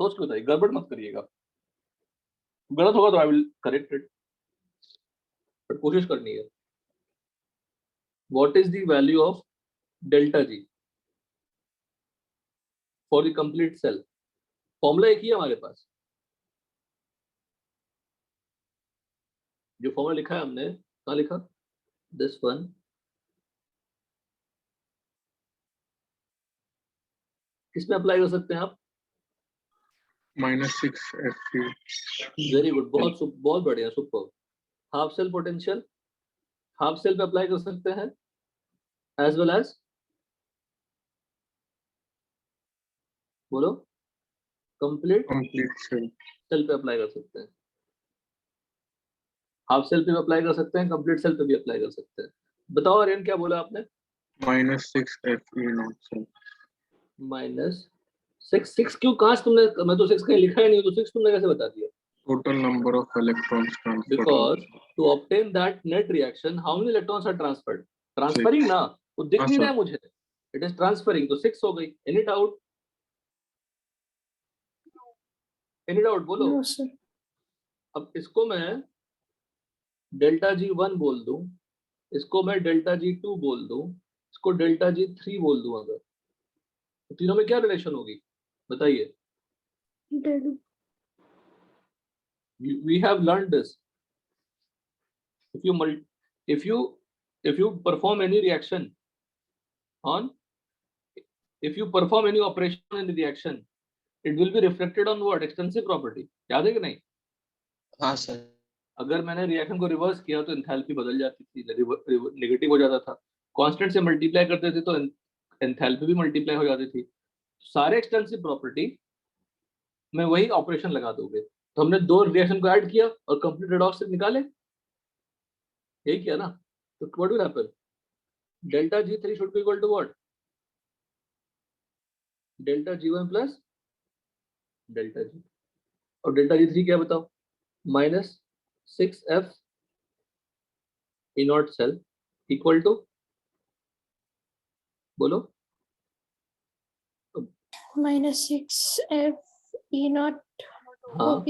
सोच के बताइए, गड़बड़ मत करिएगा, गलत होगा तो I will correct it, but कोशिश करनी है। What is the value of delta G for the complete cell? Formula एक ही है हमारे पास, जो फॉर्मूला लिखा है हमने, कहाँ लिखा? दिस वन, किसमें अप्लाई कर सकते हैं आप? -6 वेरी गुड, बहुत बढ़िया, super. Half cell potential, half cell पे अप्लाई कर सकते हैं, एज वेल एज, बोलो, कंप्लीट सेल पे अप्लाई कर सकते हैं। हाफ सेल पे भी अप्लाई कर सकते हैं, कंप्लीट सेल पे भी अप्लाई कर सकते हैं। बताओ आर्यन, क्या बोला आपने? -6 क्यों? कहाँ से तुमने? मैं तो 6 कहीं लिखा ही नहीं, तो 6 तुमने कैसे बता दिया? total number of electrons transferred. Because to obtain that net reaction, how many electrons are transferred? Transferring ना, वो दिख नहीं रहा है मुझे, it is transferring, तो 6 हो गई। Any doubt? Any doubt बोलो। No, sir. अब इसको मैं डेल्टा G1 बोल दूं, इसको मैं डेल्टा G2 बोल दूं, इसको डेल्टा G3 बोल दूं, अगर तो तीनों में क्या रिलेशन होगी बताइए? Del. We have learned this. If you perform any reaction on, if you perform any operation in the reaction, it will be reflected on what? Extensive property. याद है कि नहीं? हाँ सर। अगर मैंने रिएक्शन को रिवर्स किया तो एंथैल्पी बदल जाती थी, नेगेटिव हो जाता था। कांस्टेंट से मल्टीप्लाई करते थे तो एंथैल्पी भी मल्टीप्लाई हो जाती थी। सारे एक्सटेंसिव प्रॉपर्टी में वही ऑपरेशन लगा दोगे, तो हमने दो रिएक्शन को ऐड किया और कंप्लीट रेडॉक्स से निकाले, यही किया ना? तो what will happen? Delta G3 should be equal to what? Delta G1 plus delta G, और डेल्टा G3 क्या बताओ? -6F E0 cell equal to, बोलो, -6F E0 हाँ OP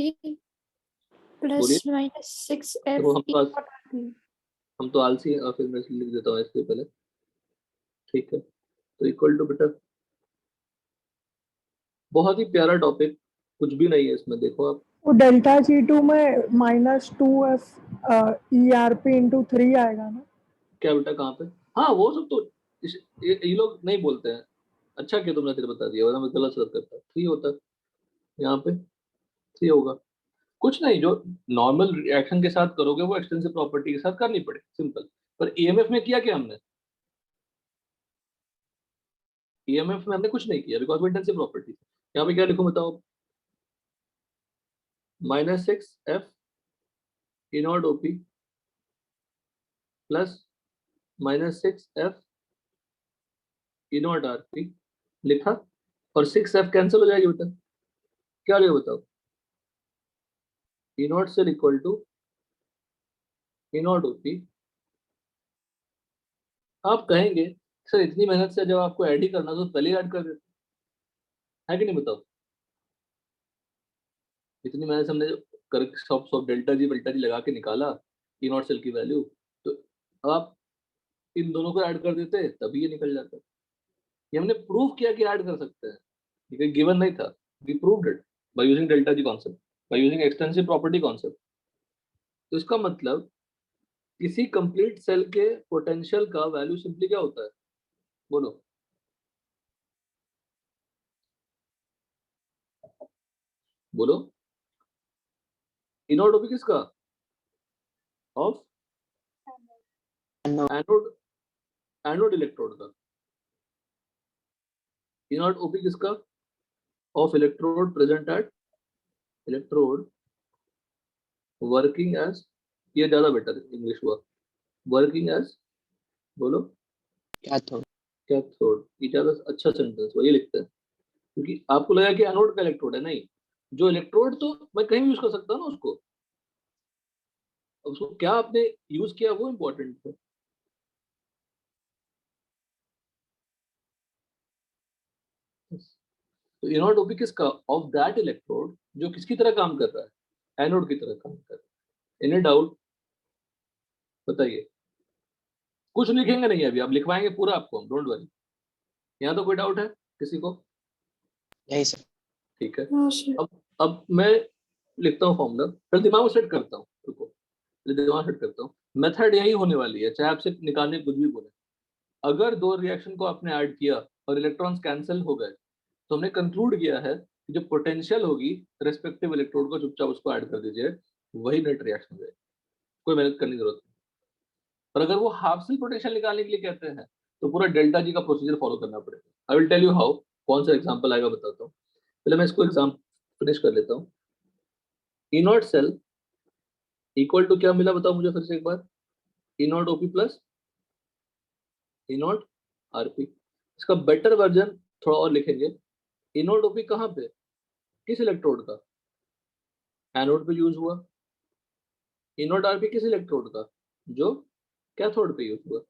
बोलिए। plus -6F देखो E0 OP. हम तो आलसी हैं, और फिर मैं लिख देता हूँ इससे पहले, ठीक है? तो इक्वल टू, बेटा बहुत ही प्यारा टॉपिक, कुछ भी नहीं है इसमें, देखो आप। वो डेल्टा G2 में -2F ERP into 3 आएगा ना? क्या बेटा, कहाँ पे? हाँ वो सब तो ये लोग नहीं बोलते हैं। अच्छा किया तुमने फिर बता दिया, वरना मैं गलत सर्च करता। 3 होता है यहाँ पे, 3 होगा। कुछ नहीं, जो नॉर्मल रिएक्शन के साथ करोगे वो एक्सटेंसिव प्रॉपर्टी के साथ करनी पड़े, सिंपल। पर ईएमएफ में किया क्या हमने? ईएमएफ में हमने कुछ नहीं किया, बिकॉज वो इंटेंसिव प्रॉपर्टी। यहाँ पे क्या लिखूं बताओ? -6F E0 OP plus -6F E0 RP लिखा, और 6F कैंसिल हो जाएगी बेटा, क्या लिखा बताओ? E0 cell equal to E0 OP। आप कहेंगे सर इतनी मेहनत से जब आपको ऐड ही करना तो पहले ऐड कर देते, है कि नहीं बताओ? इतनी मेहनत से हमने कर सब डेल्टा जी लगा के निकाला E0 सेल की वैल्यू, तो अब आप इन दोनों को ऐड कर देते तभी ये निकल जाता। ये हमने प्रूव किया कि ऐड कर सकते हैं, ये गिवन नहीं था, we proved it by using delta G concept, by using extensive property concept. तो इसका मतलब किसी कंप्लीट सेल के पोटेंशियल का वैल्यू सिंपली क्या होता है, बोलो? बोलो, E0 OP किसका? ऑफ एनोड इलेक्ट्रोड का। E0 OP किसका? Of electrode present at electrode working as, ये ज्यादा बेटर इंग्लिश हुआ, वर्किंग एज, बोलो कैथोड। कैथोड। ये ज्यादा अच्छा सेंटेंस हुआ, ये लिखते हैं। क्योंकि आपको लगा कि एनोड का इलेक्ट्रोड है, नहीं, जो इलेक्ट्रोड तो मैं कहीं भी यूज कर सकता हूँ ना उसको, अब उसको क्या आपने यूज किया वो इम्पोर्टेंट है। तो इनोड ओपी किसका, ऑफ दैट इलेक्ट्रोड जो किसकी तरह काम कर रहा है, एनोड की तरह काम कर रहा है। एनी डाउट बताइए। कुछ लिखेंगे नहीं अभी, आप लिखवाएंगे पूरा आपको, डोंट वरी। यहाँ तो कोई डाउट है किसी को? नहीं सर। ठीक है, हाँ सर। अब मैं लिखता हूँ फॉर्मूला, फिर दिमाग सेट करता हूँ, रुको दिमाग सेट करता हूँ। मेथड यही होने वाली है, चाहे आपसे निकालने कुछ भी बोले। अगर दो रिएक्शन को आपने ऐड किया और इलेक्ट्रॉन्स कैंसिल हो गए, तो हमने कंक्लूड किया है कि जो पोटेंशियल होगी रेस्पेक्टिव इलेक्ट्रोड को, चुपचाप उसको ऐड कर दीजिए, वही नेट रिएक्शन है, कोई मेहनत करने की जरूरत नहीं। पर अगर वो हाफ सेल पोटेंशियल निकालने के लिए कहते हैं तो पूरा डेल्टा जी का प्रोसीजर फॉलो करना पड़ेगा। I will tell you how, कौन सा एग्जांपल आएगा बताता हूँ। पहले मैं इसको एग्जाम फिनिश कर लेता हूँ। E naught cell equal to क्या मिला बताओ मुझे फिर से एक बार, E not O P plus E naught R P. इसका बेटर वर्जन थोड़ा और लिखेंगे, ई नॉट ओपी कहाँ पे, किस इलेक्ट्रोड का, एनोड पे यूज हुआ। ई नॉट आरपी किस इलेक्ट्रोड का, जो कैथोड पे यूज हुआ।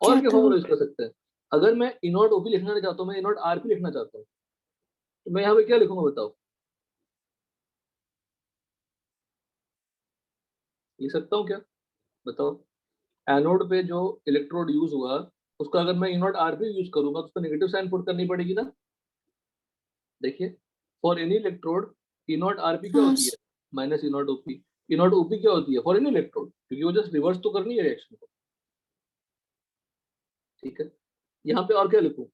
और क्या फॉर्मूला यूज कर सकते हैं, अगर मैं ई नॉट ओपी लिखना नहीं चाहता हूँ, मैं ई नॉट आरपी लिखना चाहता हूँ, तो मैं यहाँ पे क्या लिखूंगा बताओ, लिख सकता हूँ क्या बताओ। एनोड पे जो इलेक्ट्रोड यूज हुआ उसका अगर मैं ई नॉट आरपी यूज करूंगा तो उस पर नेगेटिव साइन पुट करनी पड़ेगी ना। देखिए, for any electrode E naught RP क्या होती है, minus E not O P. E not OP क्या होती है फॉर एनी इलेक्ट्रोड, क्योंकि वो जस्ट रिवर्स तो करनी है रिएक्शन को। ठीक है, यहाँ पे और क्या लिखूं,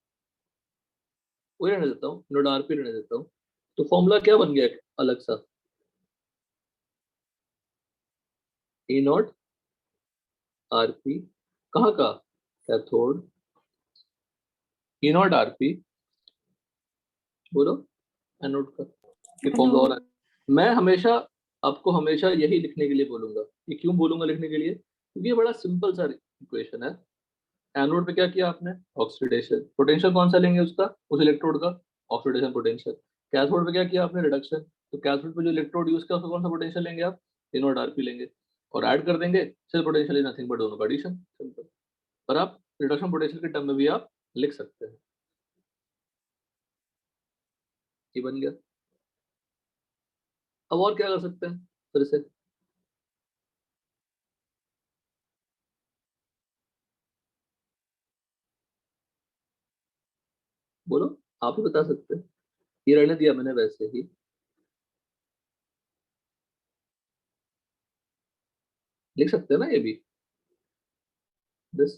वही रहने देता हूँ, ई नॉट आरपी रहने देता हूँ। तो फॉर्मूला क्या बन गया एक अलग सा, ई नॉट आरपी कहाँ का, कैथोड, ई नॉट आरपी बोलो एनोड का। ये फॉर्मूला और है। मैं हमेशा आपको हमेशा यही लिखने के लिए बोलूंगा। ये क्यों बोलूंगा लिखने के लिए, क्योंकि ये बड़ा सिंपल सा इक्वेशन है। एनोड पे क्या किया आपने, ऑक्सीडेशन, पोटेंशियल कौन सा लेंगे उसका, उस इलेक्ट्रोड का, ऑक्सीडेशन पोटेंशियल। कैथोड पे क्या किया आपने, रिडक्शन, तो कैथोड पे जो इलेक्ट्रोड यूज किया उसका कौन सा पोटेंशियल लेंगे आप, ई नॉट आरपी लेंगे, और ऐड कर देंगे, cell potential is nothing but दोनों का एडिशन, सिंपल। पर आप रिडक्शन पोटेंशियल के टर्म में भी आप लिख सकते हैं। ये बन गया। अब और क्या कर सकते हैं फिर से, बोलो, आप ही बता सकते हैं। ये रहने दिया मैंने वैसे ही, लिख सकते हैं ना ये भी, दिस,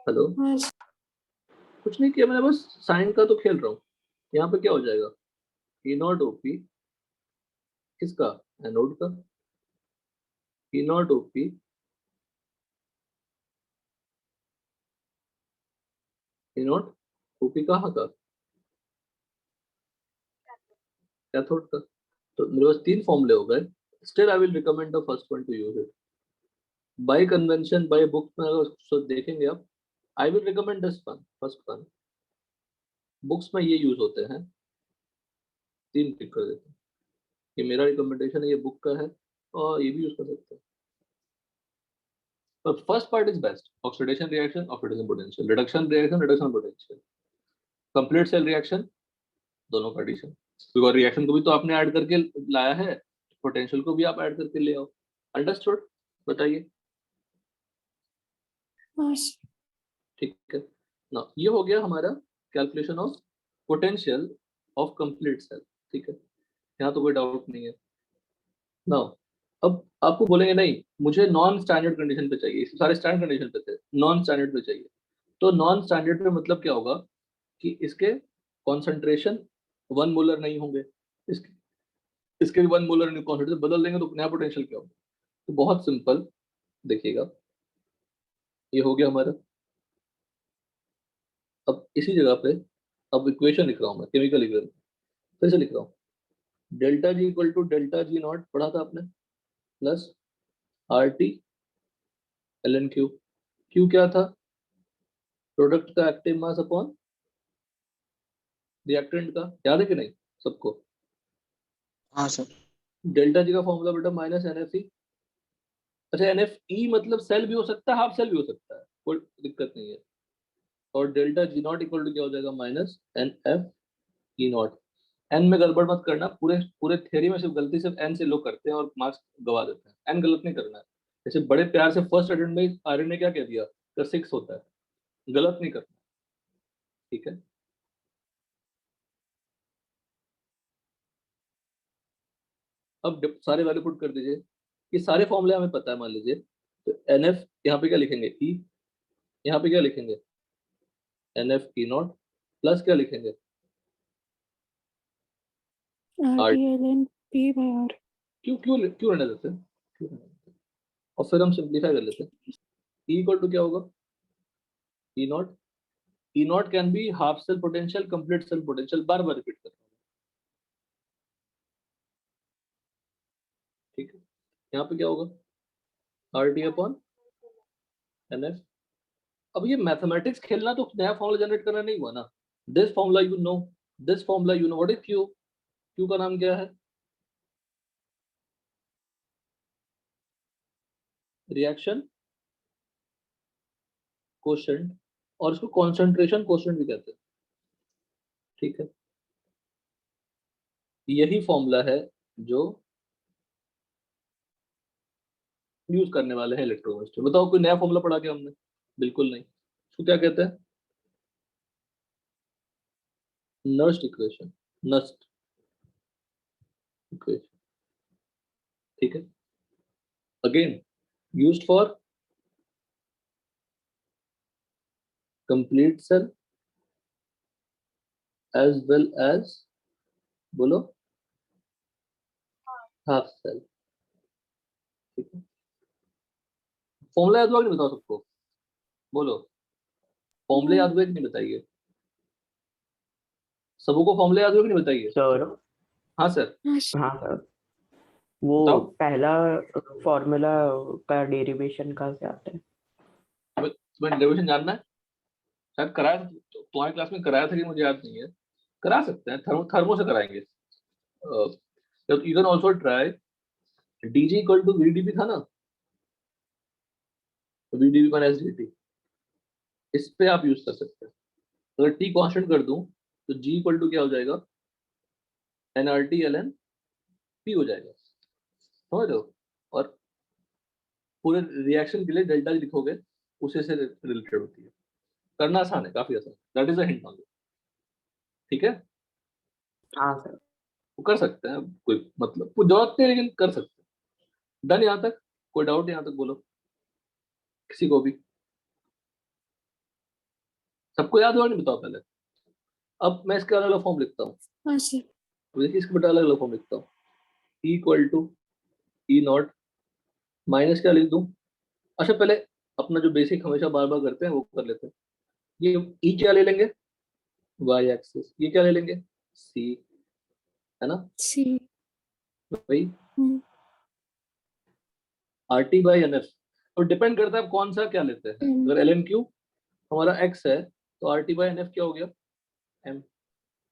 हेलो, हाँ कुछ नहीं किया मैंने, बस साइन का तो खेल रहा हूँ। यहाँ पे क्या हो जाएगा, ई नॉट ओपी किसका, एनोड का, E not O P E not O P कहाँ का, कैथोड का। तो मेरे पास तीन फॉर्मूले हो गए। Still I will recommend the first one to use it by convention, by book में अगर उसको देखेंगे आप, I will recommend this one, first one. Books में ये यूज होते हैं, तीन टिक कर देते हैं। ये मेरा रिकमेंडेशन है, ये बुक का है, और ये भी यूज कर सकते हैं। But first part is best. Oxidation reaction, oxidation potential. Reduction reaction, reduction potential. Complete cell reaction, दोनों का addition. क्योंकि रिएक्शन को भी तो आपने ऐड करके लाया है, पोटेंशियल को भी आप ऐड करके ले आओ। अंडरस्टूड, बताइए। ठीक है ना, ये हो गया हमारा calculation of potential of complete cell. ठीक है, यहाँ तो कोई डाउट नहीं है ना। अब आपको बोलेंगे नहीं मुझे नॉन स्टैंडर्ड कंडीशन पे चाहिए, सारे स्टैंडर्ड कंडीशन पे थे, नॉन स्टैंडर्ड पे चाहिए। तो नॉन स्टैंडर्ड पे मतलब क्या होगा कि इसके कॉन्सेंट्रेशन 1 मोलर नहीं होंगे, इसके इसके भी 1 मोलर कॉन्सेंट्रेशन बदल देंगे तो नया पोटेंशियल क्या होगा। तो बहुत सिंपल, देखिएगा ये हो गया हमारा। अब इसी जगह पे अब इक्वेशन लिख रहा हूँ मैं, केमिकल इक्वेशन फिर से लिख रहा हूँ। Delta G equal to delta G naught पढ़ा था आपने, plus R T L N Q. Q क्या था, प्रोडक्ट का एक्टिव मास अपॉन रिएक्टेंट का, याद है कि नहीं सबको? हाँ सर। डेल्टा जी का फॉर्मूला बेटा माइनस NFE। अच्छा NFE मतलब सेल भी हो सकता है, हाफ सेल भी हो सकता है, कोई दिक्कत नहीं है। और delta G naught equal to क्या हो जाएगा? Minus NFE not. एन में गड़बड़ मत करना, पूरे पूरे थ्योरी में सिर्फ गलती सिर्फ एन से लोग करते हैं और मार्क्स गवा देते हैं। एन गलत नहीं करना है। जैसे बड़े प्यार से फर्स्ट अटेम्प्ट में आर्यन ने क्या कह दिया कि 6 होता है, गलत नहीं करना, ठीक है? अब सारे वैल्यू पुट कर दीजिए। ये सारे फॉर्मूले हमें पता है, मान लीजिए तो NF यहाँ पे क्या लिखेंगे? E, यहाँ पे क्या लिखेंगे? NFE नॉट प्लस क्या लिखेंगे? RTLN P by R। क्यों क्यों क्यों रहने देते हैं? क्यों रहने देते हैं? और फिर हम सिंप्लीफाई कर लेते हैं। E इक्वल टू क्या होगा? E naught. E naught can be half cell potential, complete cell potential, बार बार रिपीट कर रहा हूं, ठीक है? यहाँ पे क्या होगा? RT upon NF। अब ये मैथमेटिक्स खेलना तो नया फॉर्मूला जनरेट करना नहीं हुआ ना। This formula you know, this formula you know. What is Q? Q का नाम क्या है? रिएक्शन कोशेंट, और इसको कॉन्सेंट्रेशन कोशेंट भी कहते हैं, ठीक है? यही फॉर्मूला है जो यूज करने वाले हैं इलेक्ट्रोकेमिस्ट्री। बताओ कोई नया फॉर्मूला पढ़ा के हमने? बिल्कुल नहीं। इसको क्या कहते हैं? नस्ट इक्वेशन, नस्ट इक्वेशन, ठीक है? Again used for complete cell as well as, बोलो, हाफ सेल, ठीक है? फॉर्मूला याद हुआ कि नहीं बताओ सबको? बोलो, फॉर्मूले याद हुए कि नहीं बताइए? सबको फॉर्मूले याद हुए कि नहीं बताइए? सर। हाँ सर, हाँ सर। हाँ सर, वो बताओ। पहला फॉर्मूला का डेरिवेशन कहाँ से आता है? तुम्हें डेरिवेशन जानना है? शायद कराया था, तुम्हारी क्लास में कराया था कि मुझे याद नहीं है। करा सकते हैं, थर्मो से कराएंगे। You can also try DG equal to VDP था ना, तो VDP माइनस DT, इस पे आप यूज कर सकते हैं। अगर T कांस्टेंट कर दूं तो G इक्वल टू क्या हो जाएगा? NRT ln P हो जाएगा, समझ रहे हो? और पूरे रिएक्शन के लिए डेल्टा लिखोगे, उसी से रिलेटेड होती है। करना आसान है, काफी आसान। That is a hint on, ठीक है? हाँ सर। वो कर सकते हैं, कोई मतलब कोई जरूरत नहीं है, लेकिन कर सकते हैं। डन यहाँ तक? कोई डाउट यहाँ तक? बोलो किसी को भी। सबको याद हुआ नहीं? बताओ पहले। अब मैं इसका अलग अलग फॉर्म लिखता हूँ। हाँ सर। तो देखिए इसका बेटा अलग अलग फॉर्म लिखता हूँ। E equal to E naught minus क्या लिख दूँ? अच्छा पहले अपना जो बेसिक हमेशा बार बार करते हैं वो कर लेते हैं। ये E क्या ले लेंगे? Y axis. ये क्या ले लेंगे? C, है ना? C। भाई हम्म, RT बाई NF, और डिपेंड करता है आप कौन सा क्या लेते हैं। M। अगर LNQ हमारा X है तो RT बाई NF क्या हो गया? M।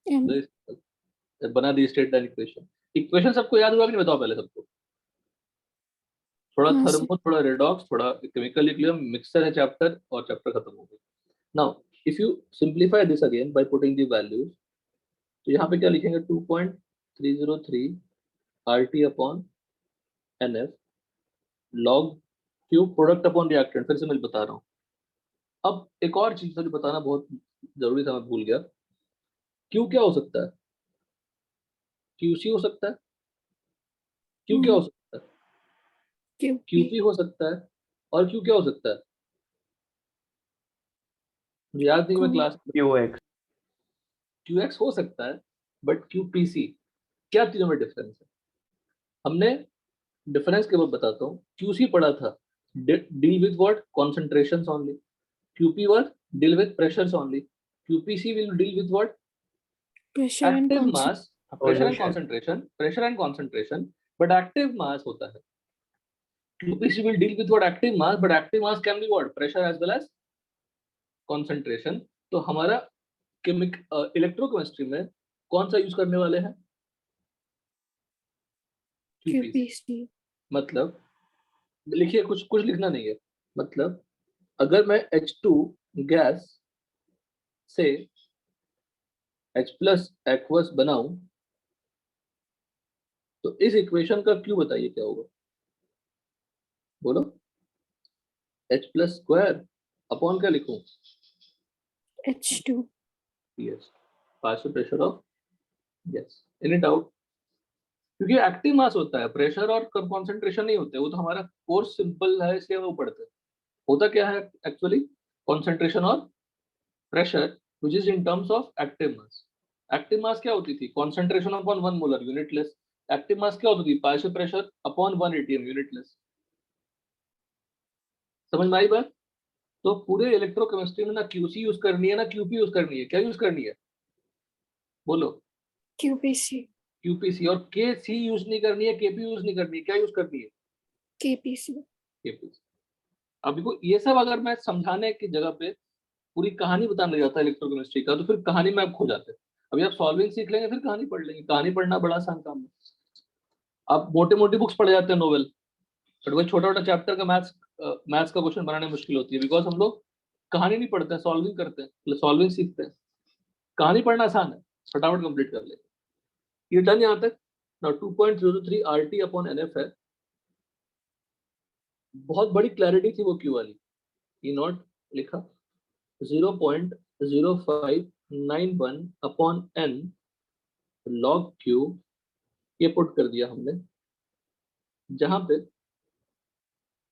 M। बना दी स्टेट लाइन इक्वेशन। इक्वेशन सबको याद हुआ कि नहीं? बताओ पहले सबको। थोड़ा हाँ सर। थर्मो, थोड़ा रेडॉक्स, थोड़ा केमिकल इक्विलिब्रियम, मिक्सचर है चैप्टर, और चैप्टर खत्म हो गया। Now if you simplify this again by putting the values, तो यहाँ पे क्या लिखेंगे? 2.303 RT upon NF log Q product upon reactant. फिर से मैं बता रहा हूँ। अब एक और चीज मुझे बताना बहुत जरूरी था, मैं भूल गया। Q क्या हो सकता है? QC हो सकता है। Q क्या हो सकता है? QP। QP हो सकता है। और Q क्या हो सकता है? मुझे याद नहीं, मैं कौन? Class QX। QX हो सकता है, बट QPC क्या तीनों में डिफरेंस है? हमने डिफरेंस के बाद बताता हूँ। QC पढ़ा था deal with what? Concentrations only. QP was deal with pressures only. QPC will deal with what? Pressure and Active concentration। mass, pressure and Solution। concentration, pressure and concentration, but active mass होता है। QPC will deal with what? Active mass, but active mass can be what? Pressure as well as concentration. तो हमारा electrochemistry में कौन सा use करने वाले हैं? QPC। QPC। मतलब लिखिए, कुछ कुछ लिखना नहीं है। मतलब अगर मैं H2 गैस से H+ एक्वस बनाऊं तो इस इक्वेशन का Q बताइए क्या होगा? बोलो। H+² अपॉन क्या लिखूं? H2। Yes, partial pressure of gas. Any doubt? क्योंकि एक्टिव मास होता है, प्रेशर और कंसंट्रेशन नहीं होते। वो तो हमारा कोर्स सिंपल है इसलिए वो पढ़ते हैं। होता क्या है एक्चुअली? कंसंट्रेशन और pressure which is in terms of active mass. Active mass क्या होती थी? Concentration upon 1 molar unitless. Active mass क्या होती थी? Partial pressure upon 1 atm unitless. समझ में आई बात? तो पूरे इलेक्ट्रोकेमिस्ट्री में ना QC यूज करनी है ना QP यूज करनी है। क्या यूज करनी है? बोलो। QPC। QPC। और KC यूज नहीं करनी है, KP यूज नहीं करनी है। क्या यूज करनी है? KPC। KPC। अब देखो, ये सब अगर मैं समझाने की जगह पे पूरी कहानी बताने जाता है इलेक्ट्रोकेमिस्ट्री का, तो फिर कहानी में आप खो जाते हैं। अभी आप सॉल्विंग सीख लेंगे, फिर कहानी पढ़ लेंगे। कहानी पढ़ना बड़ा आसान काम है। आप मोटे मोटी बुक्स पढ़ जाते हैं, नोवेल, बट वही छोटा छोटा चैप्टर का मैथ्स का क्वेश्चन बनाने मुश्किल होती है, बिकॉज हम लोग कहानी नहीं पढ़ते हैं, सॉल्विंग करते हैं, सॉल्विंग सीखते हैं। कहानी पढ़ना आसान है, फटाफट कंप्लीट कर ले। ये डन यहाँ तक। ना 2.03 RT अपॉन NF है। बहुत बड़ी क्लैरिटी थी वो क्यू वाली। ई नॉट लिखा 0.0591 अपॉन n log Q, ये पुट कर दिया हमने। जहां पे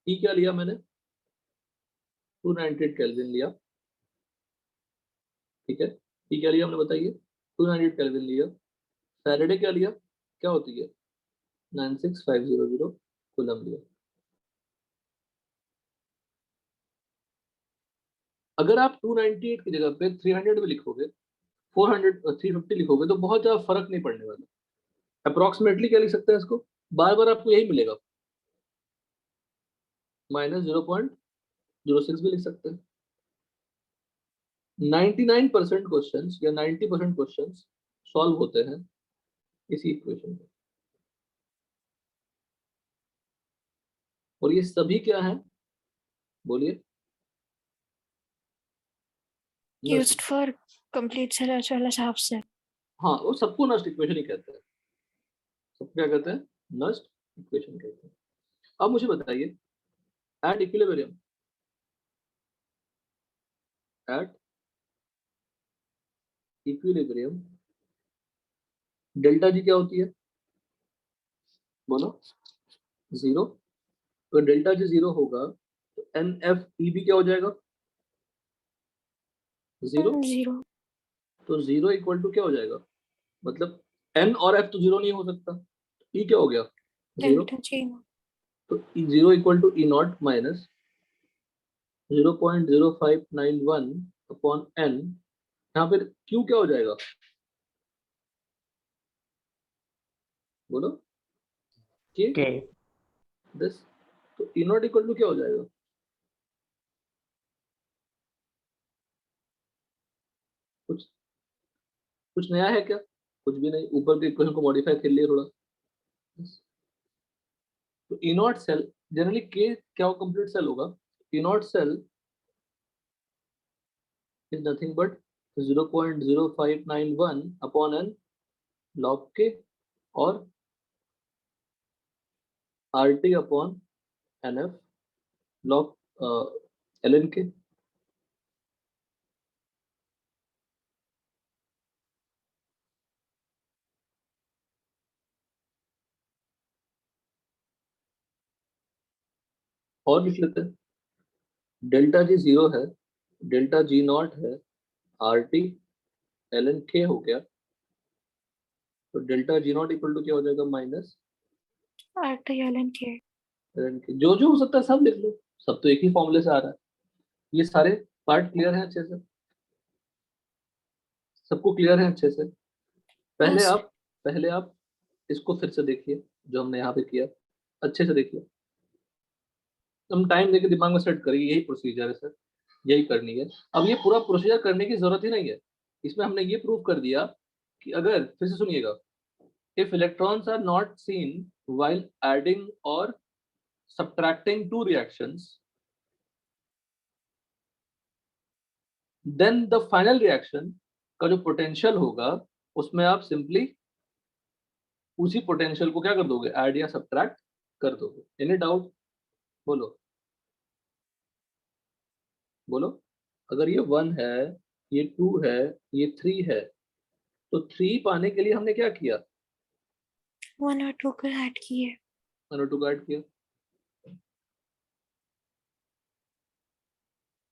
T क्या लिया मैंने? 298 केल्विन लिया। ठीक है, T क्या लिया हमने बताइए? 298 केल्विन लिया। फैराडे क्या लिया? क्या होती है? 96500 कूलम लिया। अगर आप 298 की जगह पे 300 भी लिखोगे, 400 350 लिखोगे, तो बहुत ज्यादा फर्क नहीं पड़ने वाला। अप्रोक्सीमेटली क्या लिख सकते हैं इसको? बार बार आपको यही मिलेगा, -0.06 भी लिख सकते हैं। 99% क्वेश्चंस या 90% क्वेश्चंस सॉल्व होते हैं इसी इक्वेशन पे। और ये सभी क्या है? बोलिए। Used for complete Sarachalas half set। हाँ, वो सबको नस्ट इक्वेशन ही कहते हैं। सब क्या कहते हैं? नस्ट इक्वेशन कहते हैं। अब मुझे बताइए, at equilibrium, at equilibrium delta G क्या होती है? बोलो। 0। तो डेल्टा जी 0 होगा तो NFE भी क्या हो जाएगा? 0। 0। तो 0 इक्वल टू क्या हो जाएगा? मतलब N और F तो 0 नहीं हो सकता। E क्या हो गया? 0। Delta G। तो 0 equal to E naught minus 0.0591 upon N। यहाँ पर Q क्या हो जाएगा? बोलो। K। के दिस। तो E नॉट इक्वल टू क्या हो जाएगा? कुछ कुछ नया है क्या? कुछ भी नहीं। ऊपर के इक्वेशन को मॉडिफाई कर लिए थोड़ा। तो ई नॉट सेल जनरली के क्या हो? कंप्लीट सेल होगा। E naught cell is nothing but 0.0591 upon n log k और RT upon NF log ln k। और लिख लेते हैं। डेल्टा जी 0 है, डेल्टा जी नॉट है, RT ln k हो गया। तो delta G naught equal to क्या हो जाएगा? Minus RT ln K। ln k। जो जो हो सकता है सब लिख लो, सब तो एक ही फॉर्मूले से आ रहा है। ये सारे पार्ट क्लियर है अच्छे से? सबको क्लियर है अच्छे से? Yes। पहले आप इसको फिर से देखिए, जो हमने यहाँ पे किया अच्छे से देखिए। हम टाइम देके दिमाग में सेट करिए, यही प्रोसीजर है सर, यही करनी है। अब ये पूरा प्रोसीजर करने की जरूरत ही नहीं है। इसमें हमने ये प्रूव कर दिया कि अगर, फिर से सुनिएगा, if electrons are not seen while adding और subtracting two reactions, then the final reaction का जो पोटेंशियल होगा उसमें आप सिंपली उसी पोटेंशियल को क्या कर दोगे, ऐड या सब्ट्रैक्ट कर दोगे। Any doubt? बोलो बोलो। अगर ये 1 है, ये 2 है, ये 3 है, तो 3 पाने के लिए हमने क्या किया, 1 और 2 को ऐड किए। 1 और 2 को ऐड किया।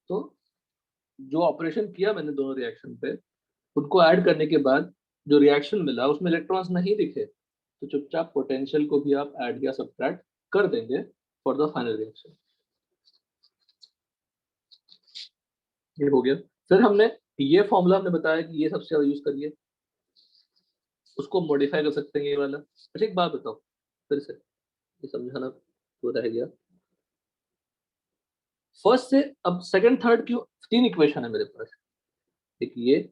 तो जो ऑपरेशन किया मैंने दोनों रिएक्शन पे, उनको ऐड करने के बाद जो रिएक्शन मिला उसमें इलेक्ट्रॉन्स नहीं दिखे, तो चुपचाप पोटेंशियल को भी आप ऐड या सब्ट्रैक्ट कर देंगे फॉर द फाइनल रिएक्शन। ये हो गया। फिर हमने ये फॉर्मूला हमने बताया कि ये सबसे ज्यादा यूज करिए, उसको मॉडिफाई कर सकते हैं ये वाला। अच्छा एक बात बताओ, फिर से ये समझाना तो रह गया। फर्स्ट से अब सेकंड थर्ड की 3 इक्वेशन है मेरे पास, एक ये,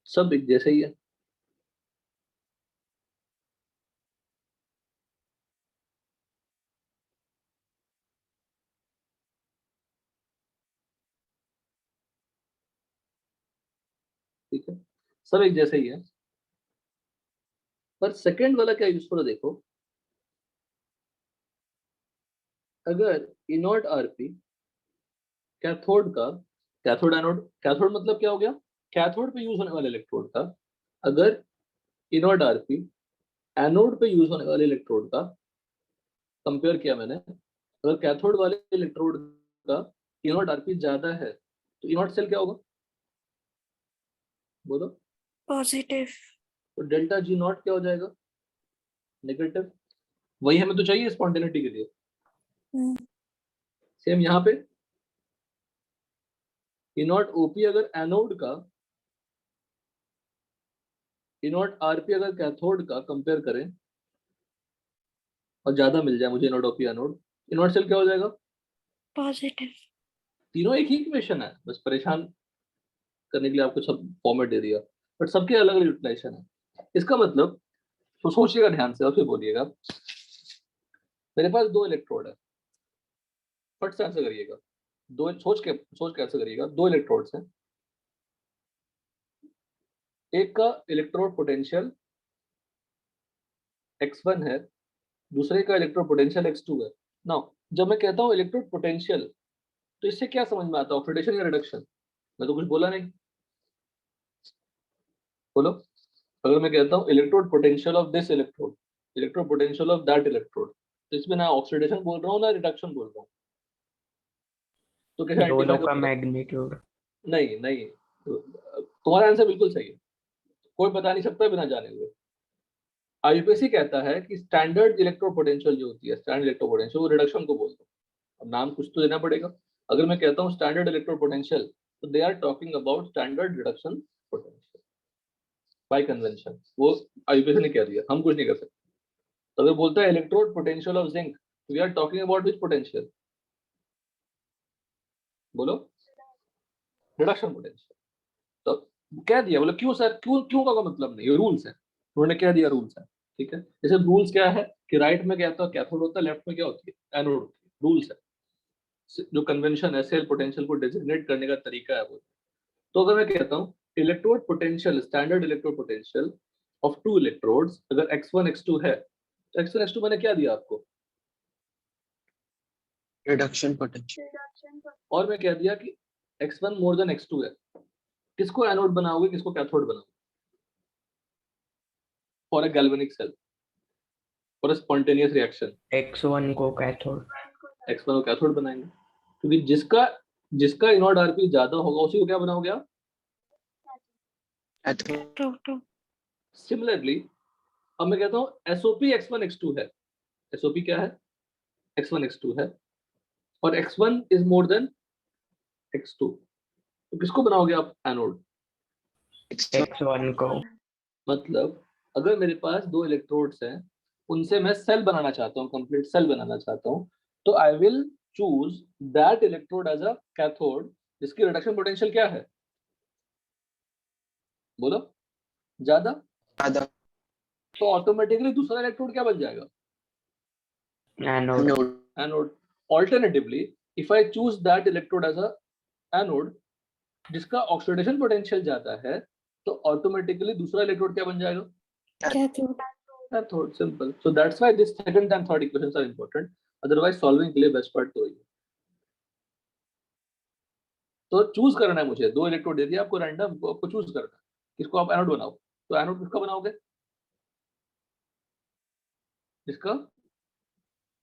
सब एक जैसे ही है। ठीक है, सब एक जैसे ही है, पर सेकंड वाला क्या यूजफुल है देखो। अगर इनॉट आरपी कैथोड का, कैथोड एनोड, कैथोड मतलब क्या हो गया, कैथोड पे यूज होने वाले इलेक्ट्रोड का, अगर इनॉट आरपी एनोड पे यूज होने वाले इलेक्ट्रोड का कंपेयर किया मैंने, अगर कैथोड वाले इलेक्ट्रोड का इनॉट आरपी ज्यादा है तो इनॉट सेल क्या होगा, बोलो। पॉजिटिव। तो डेल्टा जी नॉट क्या हो जाएगा, नेगेटिव। वही हमें तो चाहिए स्पॉन्टेनिटी के लिए। सेम यहाँ पे इनॉट ओपी अगर एनोड का, इनॉट आरपी अगर कैथोड का कंपेयर करें और ज्यादा मिल जाए मुझे इनॉट ओपी एनोड, इनॉट सेल क्या हो जाएगा, पॉजिटिव। तीनों एक ही इक्वेशन है, बस परेशान करने के लिए आपको सब फॉर्मेट दे दिया, बट सबके अलग अलग यूटिलाइजेशन है। इसका मतलब तो सोचिएगा ध्यान से और फिर बोलिएगा। मेरे पास 2 इलेक्ट्रोड है, फट से ऐसे करिएगा, दो सोच के ऐसे करिएगा, 2 इलेक्ट्रोड्स हैं, एक का इलेक्ट्रोड पोटेंशियल x1 है, दूसरे का इलेक्ट्रोड पोटेंशियल x2 है। नाउ जब मैं कहता हूँ इलेक्ट्रोड पोटेंशियल, तो इससे क्या समझ में आता है, ऑक्सीडेशन या रिडक्शन? मैं तो कुछ बोला नहीं, बोलो। अगर मैं कहता हूँ electrode potential of this electrode, electrode potential of that electrode, तो इसमें ना ऑक्सीडेशन बोल रहा हूँ ना रिडक्शन बोल रहा हूँ, तो कैसे दोनों आइडेंटिफाई का करूंगा? मैग्नीट्यूड। नहीं नहीं, तुम्हारा आंसर बिल्कुल सही है, कोई बता नहीं सकता बिना जाने हुए। आईयूपीएसी कहता है कि स्टैंडर्ड इलेक्ट्रो पोटेंशियल जो होती है, स्टैंडर्ड इलेक्ट्रो पोटेंशियल, वो रिडक्शन को बोलते हैं। अब नाम कुछ तो देना पड़ेगा। अगर मैं कहता हूँ स्टैंडर्ड इलेक्ट्रो पोटेंशियल, तो they are talking about standard reduction potential by convention. वो आईयूपीएसी ने कह दिया, हम कुछ नहीं कर सकते। तो अगर बोलता है इलेक्ट्रोड पोटेंशियल ऑफ जिंक, तो we are talking about which potential, बोलो, रिडक्शन पोटेंशियल। तो कह दिया, बोलो क्यों सर, क्यों क्यों का मतलब नहीं, ये रूल्स है, उन्होंने कह दिया रूल्स है। ठीक है, जैसे रूल्स क्या है कि राइट में क्या होता है, कैथोड होता है, लेफ्ट में क्या होती है, एनोड होती है, रूल्स है। जो कन्वेंशन है सेल पोटेंशियल को डेजिग्नेट करने का तरीका है वो। तो अगर मैं कहता हूँ electrode potential, standard electrode potential of 2 electrodes, अगर x1 x2 है, तो x1 x2 मैंने क्या दिया आपको, रिडक्शन पोटेंशियल, और मैं कह दिया कि x1 मोर देन x2 है, किसको एनोड बनाओगे, किसको कैथोड बनाओगे for a galvanic cell, for a spontaneous reaction? x1 को कैथोड। x1 को कैथोड बनाएंगे, क्योंकि जिसका इनॉट आरपी ज्यादा होगा उसी को क्या बनाओगे आप, कैथोड। सिमिलरली अब मैं कहता हूँ एसओपी x1 x2 है, एसओपी क्या है, x1 x2 है, और x1 is more than x2, तो किसको बनाओगे आप एनोड, x1 को। मतलब अगर मेरे पास 2 इलेक्ट्रोड्स हैं, उनसे मैं सेल बनाना चाहता हूँ, कंप्लीट सेल बनाना चाहता हूँ, तो I will choose that electrode as a cathode जिसकी रिडक्शन पोटेंशियल क्या है, बोलो ज्यादा, ज्यादा तो ऑटोमेटिकली दूसरा इलेक्ट्रोड क्या बन जाएगा? Anode. node anode. Alternatively if I choose that electrode as a anode जिसका ऑक्सीडेशन पोटेंशियल ज्यादा है, तो ऑटोमेटिकली दूसरा इलेक्ट्रोड क्या बन जाएगा? Cathode. Cathode. Simple. So that's why this second and third equations are important, otherwise solving के लिए बेस्ट पार्ट तो ये। तो चूज करना है मुझे, दो इलेक्ट्रोड दे दिया आपको रैंडम, आपको चूज करना है किसको आप एनोड बनाओ। तो एनोड किसका बनाओगे? जिसका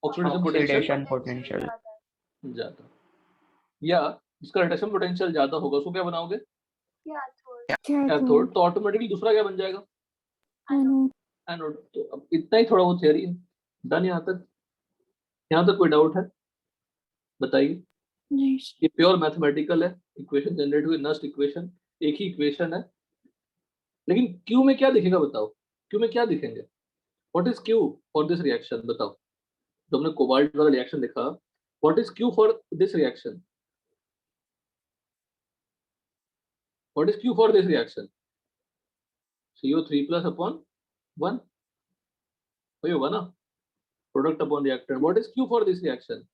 ऑक्सीडेशन पोटेंशियल ऑक्सीडेशन पोटेंशियल। ज्यादा, या जिसका रिडक्शन पोटेंशियल ज्यादा होगा उसको क्या बनाओगे? कैथोड। कैथोड। तो ऑटोमेटिकली दूसरा क्या बन जाएगा? एनोड। एनोड। तो अब इतना ही थोड़ा बहुत थियरी है, डन। यहाँ तक, यहाँ तक कोई डाउट है? बताइए। नहीं। ये प्योर मैथमेटिकल है, इक्वेशन जनरेट हुई, नस्ट इक्वेशन, एक ही इक्वेशन है। लेकिन क्यू में क्या दिखेगा बताओ? क्यू में क्या दिखेंगे? What is Q for this reaction? बताओ। जो हमने कोबाल्ट वाला रिएक्शन देखा, what is Q for this reaction? What is Q for this reaction? CO3 plus upon 1 वही होगा ना, product upon reactant. What is Q for this reaction?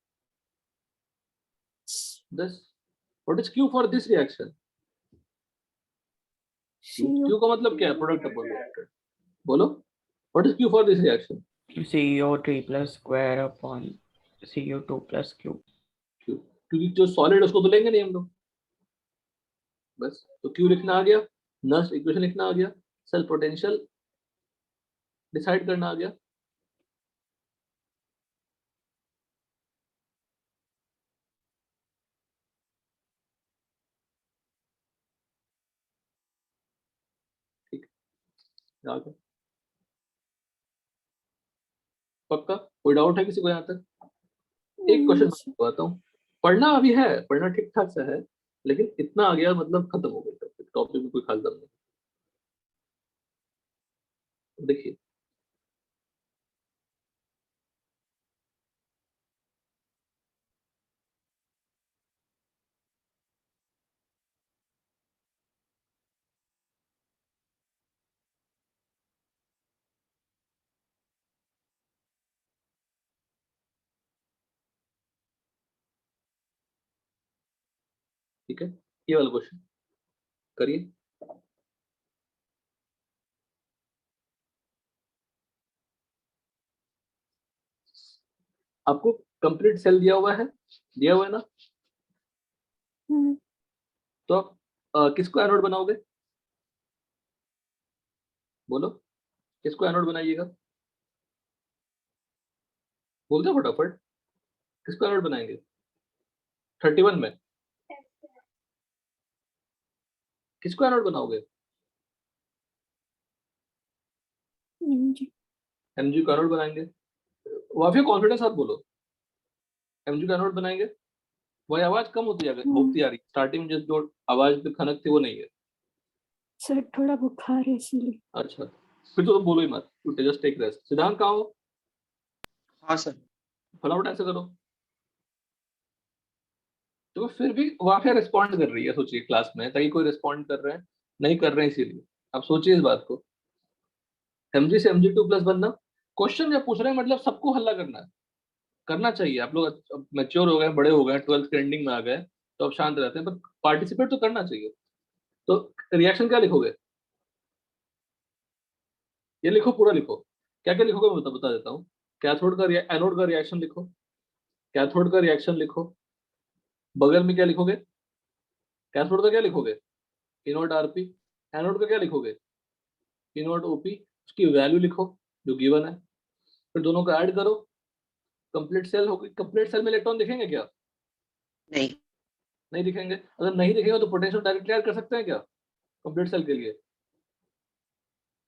this. What is Q for this reaction? Q का मतलब क्या है? Product upon reactant. बोलो what is Q for this reaction? CO3 plus square upon CO2 plus Q। Q, क्योंकि जो solid उसको तो लेंगे नहीं हम लोग, बस। तो Q लिखना आ गया, नस्ट इक्वेशन लिखना आ गया, सेल पोटेंशियल डिसाइड करना आ गया। ठीक है, आ गया। पक्का? कोई डाउट है किसी को यहाँ तक? एक क्वेश्चन बताता हूँ, पढ़ना अभी है, पढ़ना ठीक ठाक सा है, लेकिन इतना आ गया मतलब खत्म हो गया टॉपिक में, कोई खास दम नहीं। देखिए ठीक है, ये वाला क्वेश्चन करिए। आपको कंप्लीट सेल दिया हुआ है, दिया हुआ है ना? तो आप किसको एनोड बनाओगे? बोलो किसको एनोड बनाइएगा? बोल दो फटाफट, किसको एनोड बनाएंगे 31 में? किसको एनोड बनाओगे? एमजी को एनोड बनाएंगे। वाफिया कॉन्फिडेंस साथ बोलो, एमजी को एनोड बनाएंगे। वही आवाज कम होती आ रही, स्टार्टिंग में जो आवाज पे खनक थी वो नहीं है। सर थोड़ा बुखार है इसीलिए। अच्छा, फिर तो बोलो ही मत, जस्ट टेक रेस्ट। सिद्धांत कहाँ हो? हाँ सर फटाफट ऐसे करो। तो फिर भी वाफिया रिस्पॉन्ड कर रही है, सोचिए क्लास में ताकि कोई रिस्पॉन्ड कर रहे हैं, नहीं कर रहे हैं इसीलिए। आप सोचिए इस बात को, एमजी से MG2 प्लस बनना। क्वेश्चन जब पूछ रहे हैं मतलब सबको हल्ला करना है, करना चाहिए। आप लोग मैच्योर हो गए, बड़े हो गए, 12th के एंडिंग में आ गए, तो अब शांत रहते हैं, पर पार्टिसिपेट तो करना चाहिए। तो रिएक्शन क्या लिखोगे? ये लिखो, पूरा लिखो। क्या क्या लिखोगे मैं बता देता हूँ। कैथोड का एनोड का रिएक्शन लिखो, कैथोड का रिएक्शन लिखो। बगल में क्या लिखोगे? कैथोड का क्या लिखोगे? Inode RP. एनोड का क्या लिखोगे? Inode OP. उसकी वैल्यू लिखो जो गिवन है, फिर दोनों को ऐड करो, कंप्लीट सेल होगी। कंप्लीट सेल में इलेक्ट्रॉन दिखेंगे क्या? नहीं नहीं दिखेंगे। अगर नहीं दिखेंगे तो पोटेंशियल डायरेक्टली ऐड कर सकते हैं क्या कंप्लीट सेल के लिए?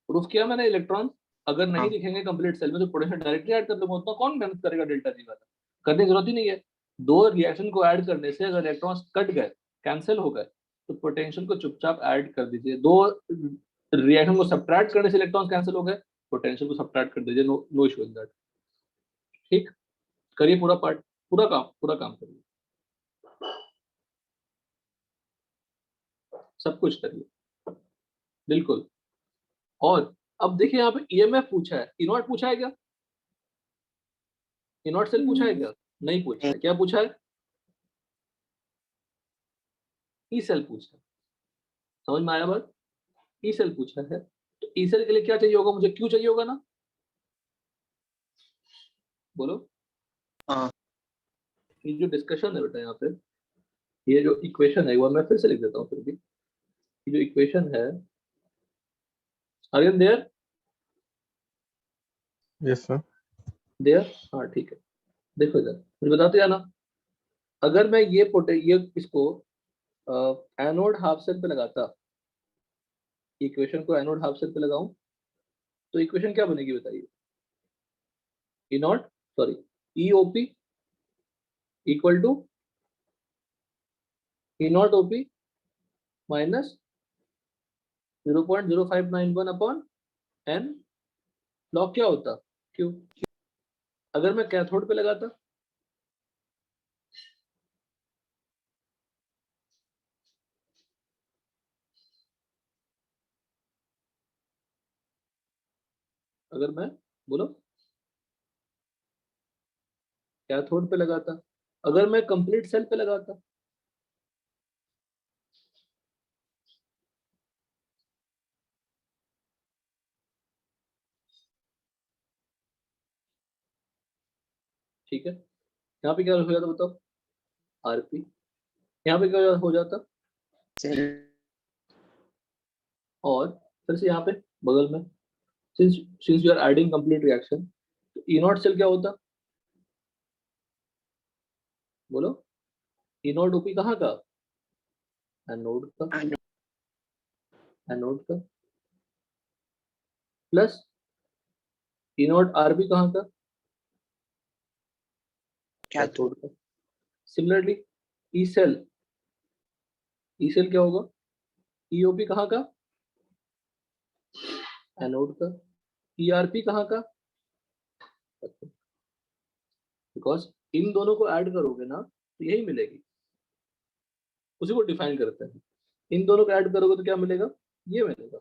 प्रूफ किया मैंने, इलेक्ट्रॉन अगर नहीं हाँ। दिखेंगे कंप्लीट सेल में तो पोटेंशियल डायरेक्टली ऐड कर दूंगा। उतना कौन मेहनत करेगा डेल्टा जी वाला, करने की जरूरत ही नहीं है। दो रिएक्शन को ऐड करने से अगर इलेक्ट्रॉन्स कट गए, कैंसिल हो गए, तो पोटेंशियल को चुपचाप ऐड कर दीजिए। दो रिएक्शन को सब्ट्रैक्ट करने से इलेक्ट्रॉन्स कैंसिल हो गए, पोटेंशियल को सब्ट्रैक्ट कर दीजिए। No issue in that. ठीक, करिए पूरा पार्ट, पूरा काम करिए, सब कुछ करिए। बिल्कुल। और अब देखिए यहाँ पे ईएमएफ पूछा है, ई नॉट पूछा है क्या? ई नॉट सेल पूछा है क्या? नहीं पूछा है। क्या पूछा है? ई सेल पूछा है। समझ में आया बात? ई सेल पूछा है, तो ई सेल के लिए क्या चाहिए होगा? मुझे क्यू चाहिए होगा ना? बोलो। हाँ। ये जो डिस्कशन है बेटा यहाँ पे, ये जो इक्वेशन है वो मैं फिर से लिख देता हूँ फिर भी। ये जो इक्वेशन है, are you there? Yes, sir. There, हाँ ठीक है। देखो इधर मुझे बताते जाना, अगर मैं ये इसको एनोड हाफ सेल पे लगाता, इक्वेशन को एनोड हाफ सेल पे लगाऊं, तो इक्वेशन क्या बनेगी बताइए? E nought, sorry, E OP equal to E not OP minus 0.0591 upon N log क्या होता? क्यू। अगर मैं कैथोड पे लगाता, अगर मैं, बोलो, कैथोड पे लगाता, अगर मैं कंप्लीट सेल पे लगाता, ठीक है, यहाँ पे क्या हो जाता बताओ? आरपी। यहाँ पे क्या हो जाता? सेल और फिर से यहाँ पे बगल में, since since you are adding complete reaction, तो ई नॉट सेल क्या होता? बोलो। ई नॉट ओपी कहाँ का? एनोड का, एनोड का, प्लस ई नॉट आरबी कहाँ का? कैथोड कैथोड का। Similarly E cell, E cell क्या होगा? ईओपी कहाँ का? एनोड का। ईआरपी कहाँ का? बिकॉज इन दोनों को ऐड करोगे ना तो यही मिलेगी, उसी को डिफाइन करते हैं। इन दोनों को ऐड करोगे तो क्या मिलेगा? ये मिलेगा।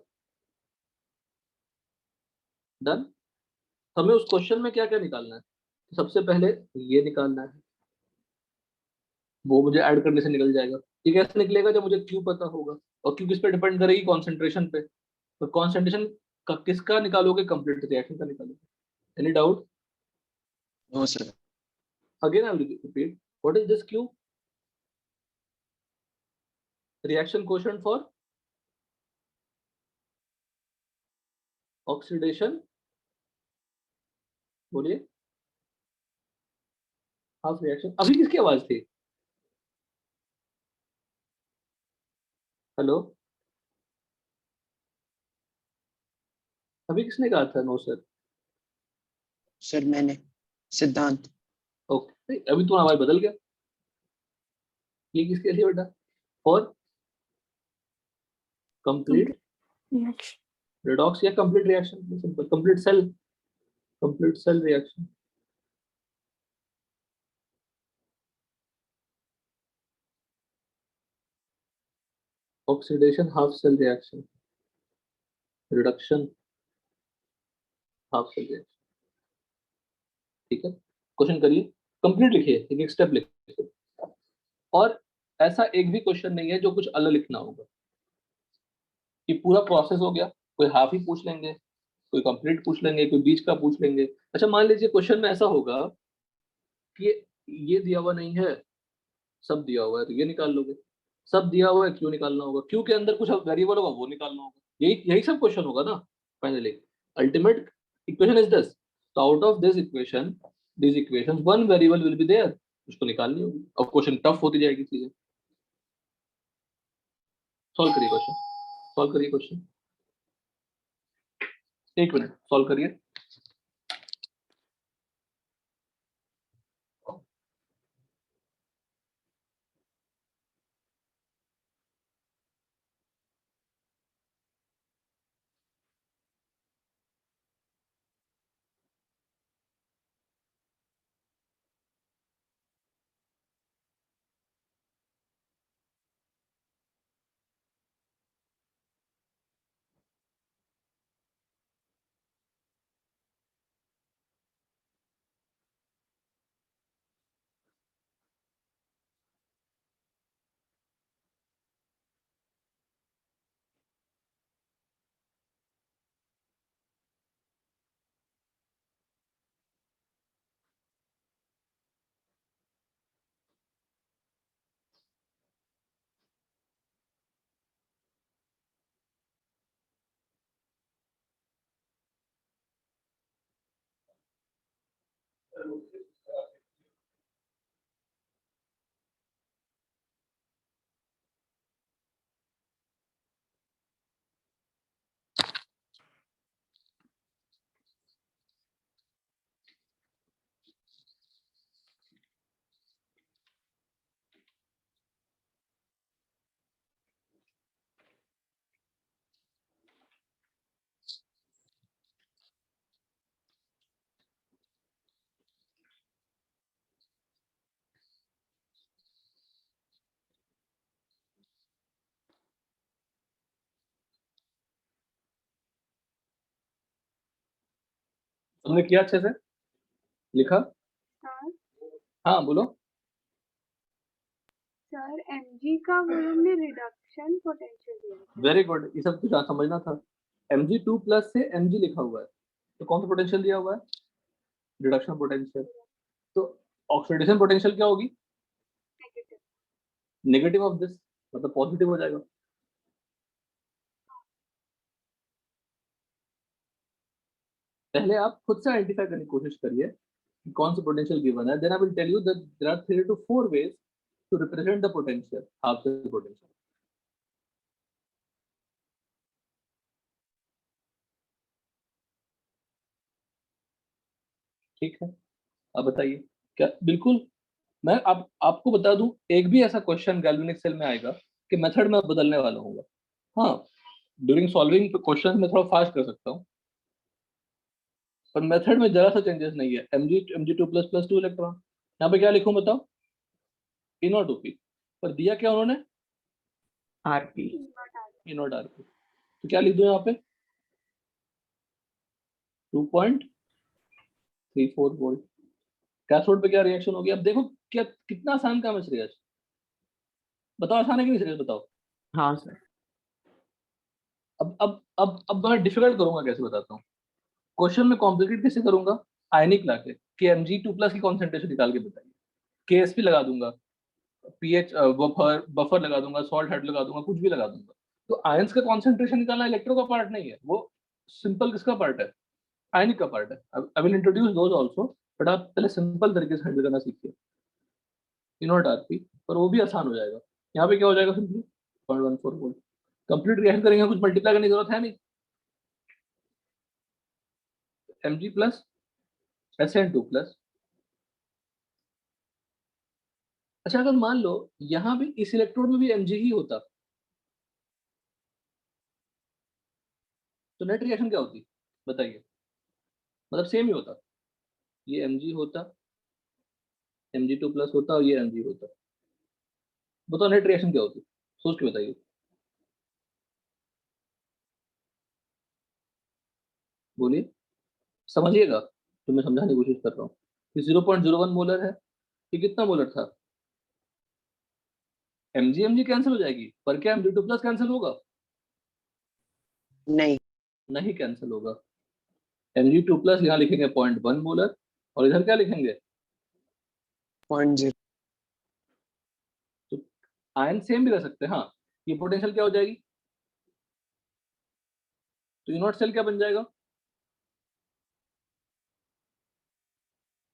डन। हमें उस क्वेश्चन में क्या क्या निकालना है? सबसे पहले ये निकालना है, वो मुझे ऐड करने से निकल जाएगा। ये कैसे निकलेगा? जब मुझे क्यू पता होगा, और क्यू किस पे डिपेंड करेगी? कॉन्सेंट्रेशन पे। तो कॉन्सेंट्रेशन का किसका निकालोगे? कंप्लीट रिएक्शन का निकालोगे। Any doubt? No sir. Again I will repeat, what is this Q? Reaction quotient for oxidation, बोलिए। Half reaction. अभी किसकी आवाज थी? हेलो, अभी किसने कहा था नो सर? सर मैंने, सिद्धांत। ओके, अभी तुम्हारा आवाज बदल गया। ये किसके लिए बेटा? For complete Reaction. रिडॉक्स या complete reaction? Simple, complete cell reaction. Oxidation half cell reaction, reduction half cell reaction. ठीक है, क्वेश्चन करिए, कंप्लीट लिखिए, एक एक स्टेप लिखिए। और ऐसा एक भी क्वेश्चन नहीं है जो कुछ अलग लिखना होगा, कि पूरा प्रोसेस हो गया, कोई हाफ ही पूछ लेंगे, कोई कंप्लीट पूछ लेंगे, कोई बीच का पूछ लेंगे। अच्छा मान लीजिए क्वेश्चन में ऐसा होगा कि ये दिया हुआ नहीं है, सब दिया हुआ है, तो ये निकाल लोगे। सब दिया हुआ है, क्यों निकालना होगा? क्यों के अंदर कुछ वेरिएबल होगा, वो निकालना होगा। यही यही सब क्वेश्चन होगा ना finally. Ultimate equation is this, तो out of this equation, this equation, one variable will be there, उसको निकालनी होगी। अब क्वेश्चन टफ होती जाएगी चीजें। सॉल्व करिए क्वेश्चन, सॉल्व करिए क्वेश्चन, एक मिनट सॉल्व करिए। तुमने किया अच्छे से लिखा? सर हाँ बोलो। सर mg का वो हमने रिडक्शन पोटेंशियल दिया था। वेरी गुड, ये सब कुछ समझना था। Mg2 प्लस से Mg लिखा हुआ है, तो कौन सा पोटेंशियल दिया हुआ है? Reduction potential. तो ऑक्सीडेशन पोटेंशियल क्या होगी? नेगेटिव। नेगेटिव ऑफ दिस, मतलब पॉजिटिव हो जाएगा। पहले आप खुद से आइडेंटिफाई करने की कोशिश करिए कि कौन सा पोटेंशियल गिवन है, then I will tell you that there are 3 to 4 ways to represent the potential, half cell potential. ठीक है, अब बताइए क्या? बिल्कुल, मैं अब आपको बता दूं, एक भी ऐसा क्वेश्चन गैल्वेनिक सेल में आएगा कि मेथड में बदलने वाला हूँ। हाँ, ड्यूरिंग सॉल्विंग क्वेश्चन में थोड़ा फास्ट कर सकता हूँ, पर मेथड में जरा सा चेंजेस नहीं है। Mg2 प्लस प्लस 2 इलेक्ट्रॉन, यहाँ पे क्या लिखूं बताओ? E नॉट OP, पर दिया क्या उन्होंने? RP। E नॉट RP, तो क्या लिख दूं यहाँ पे? 2.34 वोल्ट। कैथोड पे क्या रिएक्शन होगी? अब देखो क्या, कितना आसान काम है श्रेयस, बताओ आसान है कि नहीं श्रेयस, बताओ। हाँ सर। अब मैं डिफिकल्ट करूंगा, कैसे बताता हूँ। क्वेश्चन में कॉम्प्लिकेट कैसे करूंगा? आयनिक लाके कि Mg2 प्लस की कॉन्सेंट्रेशन निकाल के बताइए, KSP लगा दूंगा, पीएच बफर लगा दूंगा, सॉल्ट हेड लगा दूंगा, कुछ भी लगा दूंगा। तो आयंस का कॉन्सेंट्रेशन निकालना इलेक्ट्रो का पार्ट नहीं है, वो सिंपल किसका पार्ट है? आयनिक का पार्ट है। I will introduce those also, but आप पहले सिंपल तरीके से हैंडल करना सीखिए। E नॉट RP, पर वो भी आसान हो जाएगा। यहाँ पे क्या हो जाएगा? Simply 0.14 volt. कंप्लीट रिएक्शन करेंगे, कुछ मल्टीप्लाई करने की जरूरत है नहीं। Mg plus SN2 plus. अच्छा, अगर मान लो यहाँ भी इस इलेक्ट्रोड में भी Mg ही होता, तो नेट रिएक्शन क्या होती बताइए? मतलब सेम ही होता, ये Mg होता, Mg2 प्लस होता और ये Mg होता। बताओ नेट रिएक्शन क्या होती? सोच के बताइए, बोलिए, समझिएगा। तो मैं समझाने की कोशिश कर रहा हूँ कि 0.01 मोलर है, ये कितना मोलर था? Mg कैंसिल हो जाएगी, पर क्या Mg2 प्लस कैंसिल होगा? नहीं। नहीं कैंसिल होगा। Mg2 प्लस यहाँ लिखेंगे 0.1 मोलर, और इधर क्या लिखेंगे? 0.0। तो आयन सेम भी रह सकते हैं। हाँ, ये पोटेंशियल क्या हो जाएगी? तो E नॉट सेल क्या बन जाएगा?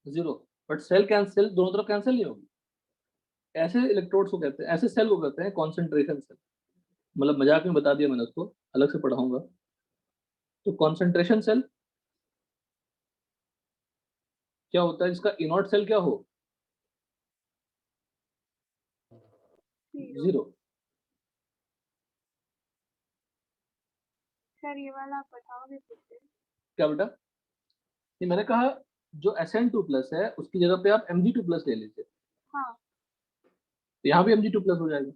0। बट सेल कैंसिल दोनों तरफ कैंसिल नहीं होगी। ऐसे इलेक्ट्रोड्स को कहते हैं, ऐसे सेल को कहते हैं कॉन्सेंट्रेशन सेल। मतलब मजाक में बता दिया मैंने, उसको अलग से पढ़ाऊंगा। तो कॉन्सेंट्रेशन सेल क्या होता है? इसका E नॉट सेल क्या हो? 0। सर ये वाला आप बताओगे फिर से? क्या बेटा? ये मैंने कहा जो SN2 प्लस है उसकी जगह पे आप Mg2 प्लस ले लीजिए, हाँ तो यहाँ भी Mg2 प्लस हो जाएगा,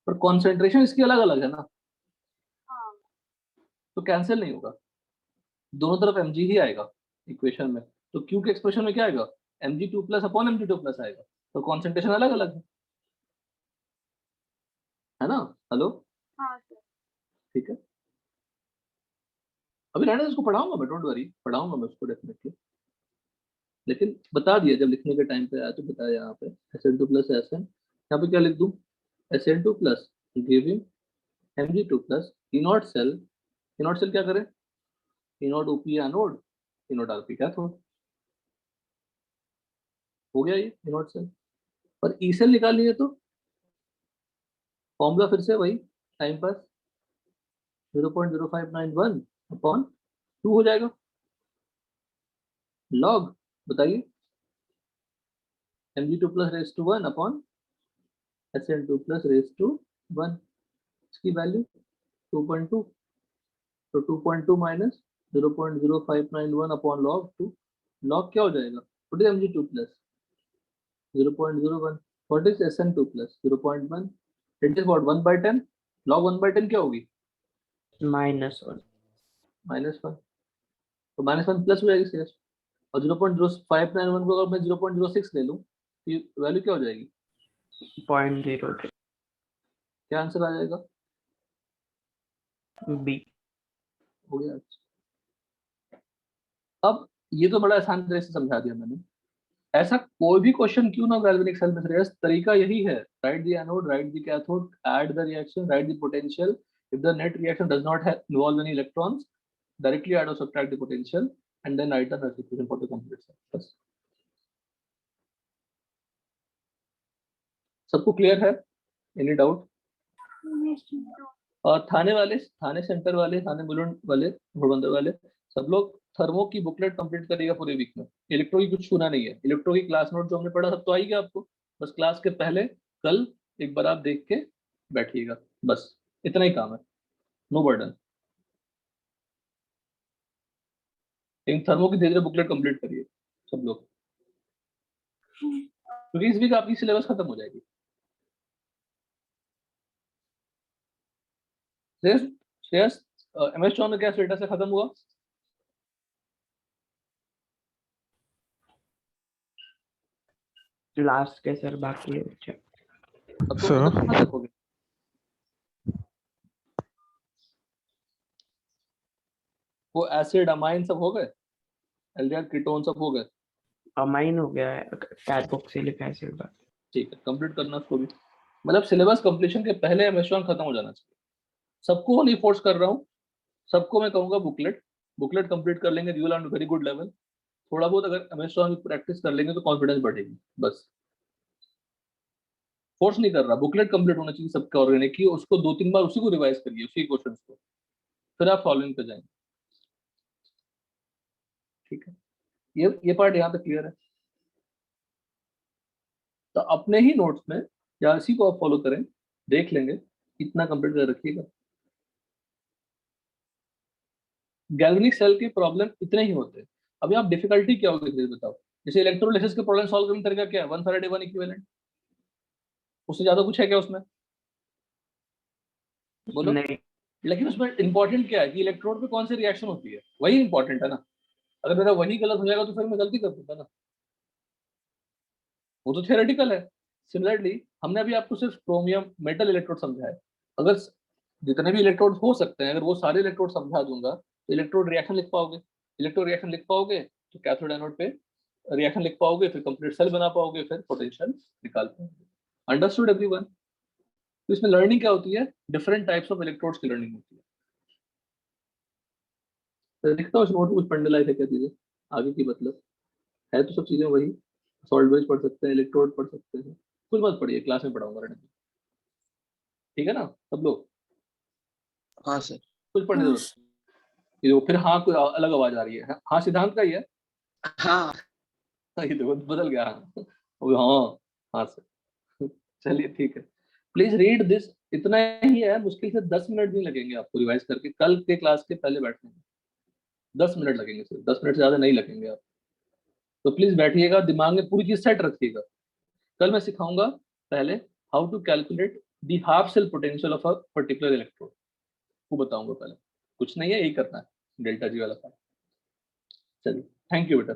पर कॉन्सेंट्रेशन इसकी अलग अलग है ना, हाँ। तो कैंसिल नहीं होगा, दोनों तरफ Mg ही आएगा इक्वेशन में। तो Q के एक्सप्रेशन में क्या आएगा? Mg2 plus upon Mg2 plus आएगा, तो कॉन्सेंट्रेशन अलग अलग है ना? हेलो, हाँ सर। ठीक है। अभी रहने दो, इसको पढ़ाऊंगा मैं, डोंट वरी, पढ़ाऊंगा मैं उसको डेफिनेटली। लेकिन बता दिया, जब लिखने के टाइम पे आया तो बताया यहाँ पे SN2 प्लस SN, यहाँ पे क्या लिख दूँ? SN2 plus giving Mg2 plus E naught cell. E naught cell क्या करें? E naught OP anode, E naught RP cathode. हो गया ये नोट सेल। और ई सेल निकालनी है तो फॉर्मूला फिर से वही, टाइम पास 0.0591 अपॉन 2 हो जाएगा। लॉग बताइए mg2 plus raise to 1 upon SN2 plus raise to 1, इसकी वैल्यू 2.2, तो 2.2 माइनस 0.0591 अपॉन लॉग 2, लॉग क्या हो जाएगा, what is mg2 plus 0.01, what is SN2 plus 0.1, it is what 1/10, log 1/10 क्या होगी -1 -1, तो -1 प्लस हो जाएगी शेष, और 0.0591 को अगर मैं 0.06 ले लूं तो ये वैल्यू क्या हो जाएगी, 0.02 क्या आंसर आ जाएगा, B। हो गया। अब ये तो बड़ा आसान तरह से समझा दिया मैंने, ऐसा कोई भी क्वेश्चन क्यों ना गैल्वेनिक सेल में श्रेयस, तरीका यही है, right the anode, right the cathode, add the reaction, write the potential, if the net reaction does not have involve any electrons, directly add or subtract the potential and then write the Nernst equation for the complete cell। बस सबको clear है, any doubt? और थाने वाले, थाने centre वाले, थाने बुलंद वाले, घोड़बंदर वाले, सब लोग थर्मो की बुकलेट कंप्लीट करिएगा पूरे वीक में। इलेक्ट्रो की कुछ छूना नहीं है, इलेक्ट्रो की क्लास नोट जो हमने पढ़ा सब तो आई गया आपको, बस क्लास के पहले कल एक बार आप देख के बैठिएगा, बस इतना ही काम है, नो बर्डन। इन थर्मो की धीरे धीरे बुकलेट कंप्लीट करिए सब लोग, क्योंकि इस वीक आपकी सिलेबस खत्म हो जाएगी। श्रेयस MS जॉन का क्या स्टेटस है, खत्म हुआ? लास्ट के सर बाकी है बच्चे। अब तो मतलब कहाँ तक हो गए? वो एसिड अमाइन सब हो गए, एल्डिहाइड कीटोन सब हो गए, अमाइन हो गया है, कार्बोक्सिलिक एसिड बात। ठीक है, कंप्लीट करना उसको भी, मतलब सिलेबस कंप्लीशन के पहले MS जॉन खत्म हो जाना चाहिए। सबको नहीं फोर्स कर रहा हूँ, सबको मैं कहूँगा बुकलेट कंप्लीट कर लेंगे, you will on very good level. थोड़ा बहुत अगर MS जॉन की प्रैक्टिस कर लेंगे तो कॉन्फिडेंस बढ़ेगी, बस फोर्स नहीं कर रहा, बुकलेट कंप्लीट होना चाहिए सबका ऑर्गेनिक की, उसको 2-3 बार उसी को रिवाइज करिए, उसी क्वेश्चंस को, फिर आप फॉलोइंग पे जाएंगे। ठीक है, ये पार्ट यहाँ पे क्लियर है। तो अपने ही नोट्स में या इसी को आप फॉलो करें, देख लेंगे, इतना कंप्लीट कर रखिएगा। गैल्वेनिक सेल के प्रॉब्लम इतने ही होते हैं। अभी आप डिफिकल्टी क्या होगी बताओ, जैसे इलेक्ट्रोलिसिस के प्रॉब्लम सॉल्व करने का तरीका क्या है, 1 फैराडे 1 इक्विवेलेंट, उससे ज्यादा कुछ है क्या उसमें, बोलो नहीं, लेकिन उसमें इंपॉर्टेंट क्या है कि इलेक्ट्रोड पे कौन सी रिएक्शन होती है, वही इंपॉर्टेंट है ना। अगर मेरा वही गलत हो जाएगा तो फिर मैं गलती कर दूंगा ना, वो तो थियोरेटिकल है। सिमिलरली हमने अभी आपको सिर्फ क्रोमियम मेटल इलेक्ट्रोड समझा है, अगर जितने भी इलेक्ट्रोड हो सकते हैं अगर वो सारे इलेक्ट्रोड समझा दूंगा तो इलेक्ट्रोड रिएक्शन लिख पाओगे, इलेक्ट्रोड रिएक्शन लिख पाओगे तो कैथोड एनोड पे रिएक्शन लिख पाओगे, फिर कंप्लीट सेल बना पाओगे, फिर पोटेंशियल निकाल पाओगे। Understood everyone? तो इसमें लर्निंग क्या होती है, डिफरेंट टाइप्स ऑफ इलेक्ट्रोड्स की लर्निंग होती है। तो लिखता हूँ इस नोट कुछ पढ़ने लायक है क्या चीजें आगे की, मतलब है तो सब चीजें वही, सॉल्ट बेस पढ़ सकते हैं, इलेक्ट्रोड पढ़ सकते हैं, कुछ मत पढ़िए, क्लास में पढ़ाऊंगा, ठीक है ना सब लोग? हाँ सर। कुछ पढ़ने दो, ये देखो फिर हाँ कोई अलग आवाज आ रही है, हाँ सिद्धांत का ही है, हाँ ये देखो बदल गया, हाँ हाँ सर, चलिए ठीक है, प्लीज रीड दिस, इतना ही है, मुश्किल से 10 मिनट भी लगेंगे आपको रिवाइज करके, कल के क्लास के पहले बैठने में 10 मिनट लगेंगे, सिर्फ 10 मिनट से ज्यादा नहीं लगेंगे आप, तो प्लीज बैठिएगा, दिमाग में पूरी चीज सेट रखिएगा। कल मैं सिखाऊंगा पहले how to calculate the half cell potential of a particular electrode, वो बताऊंगा पहले, कुछ नहीं है, यही करना है, डेल्टा जी वाला पार्ट। चलिए, थैंक यू बेटा।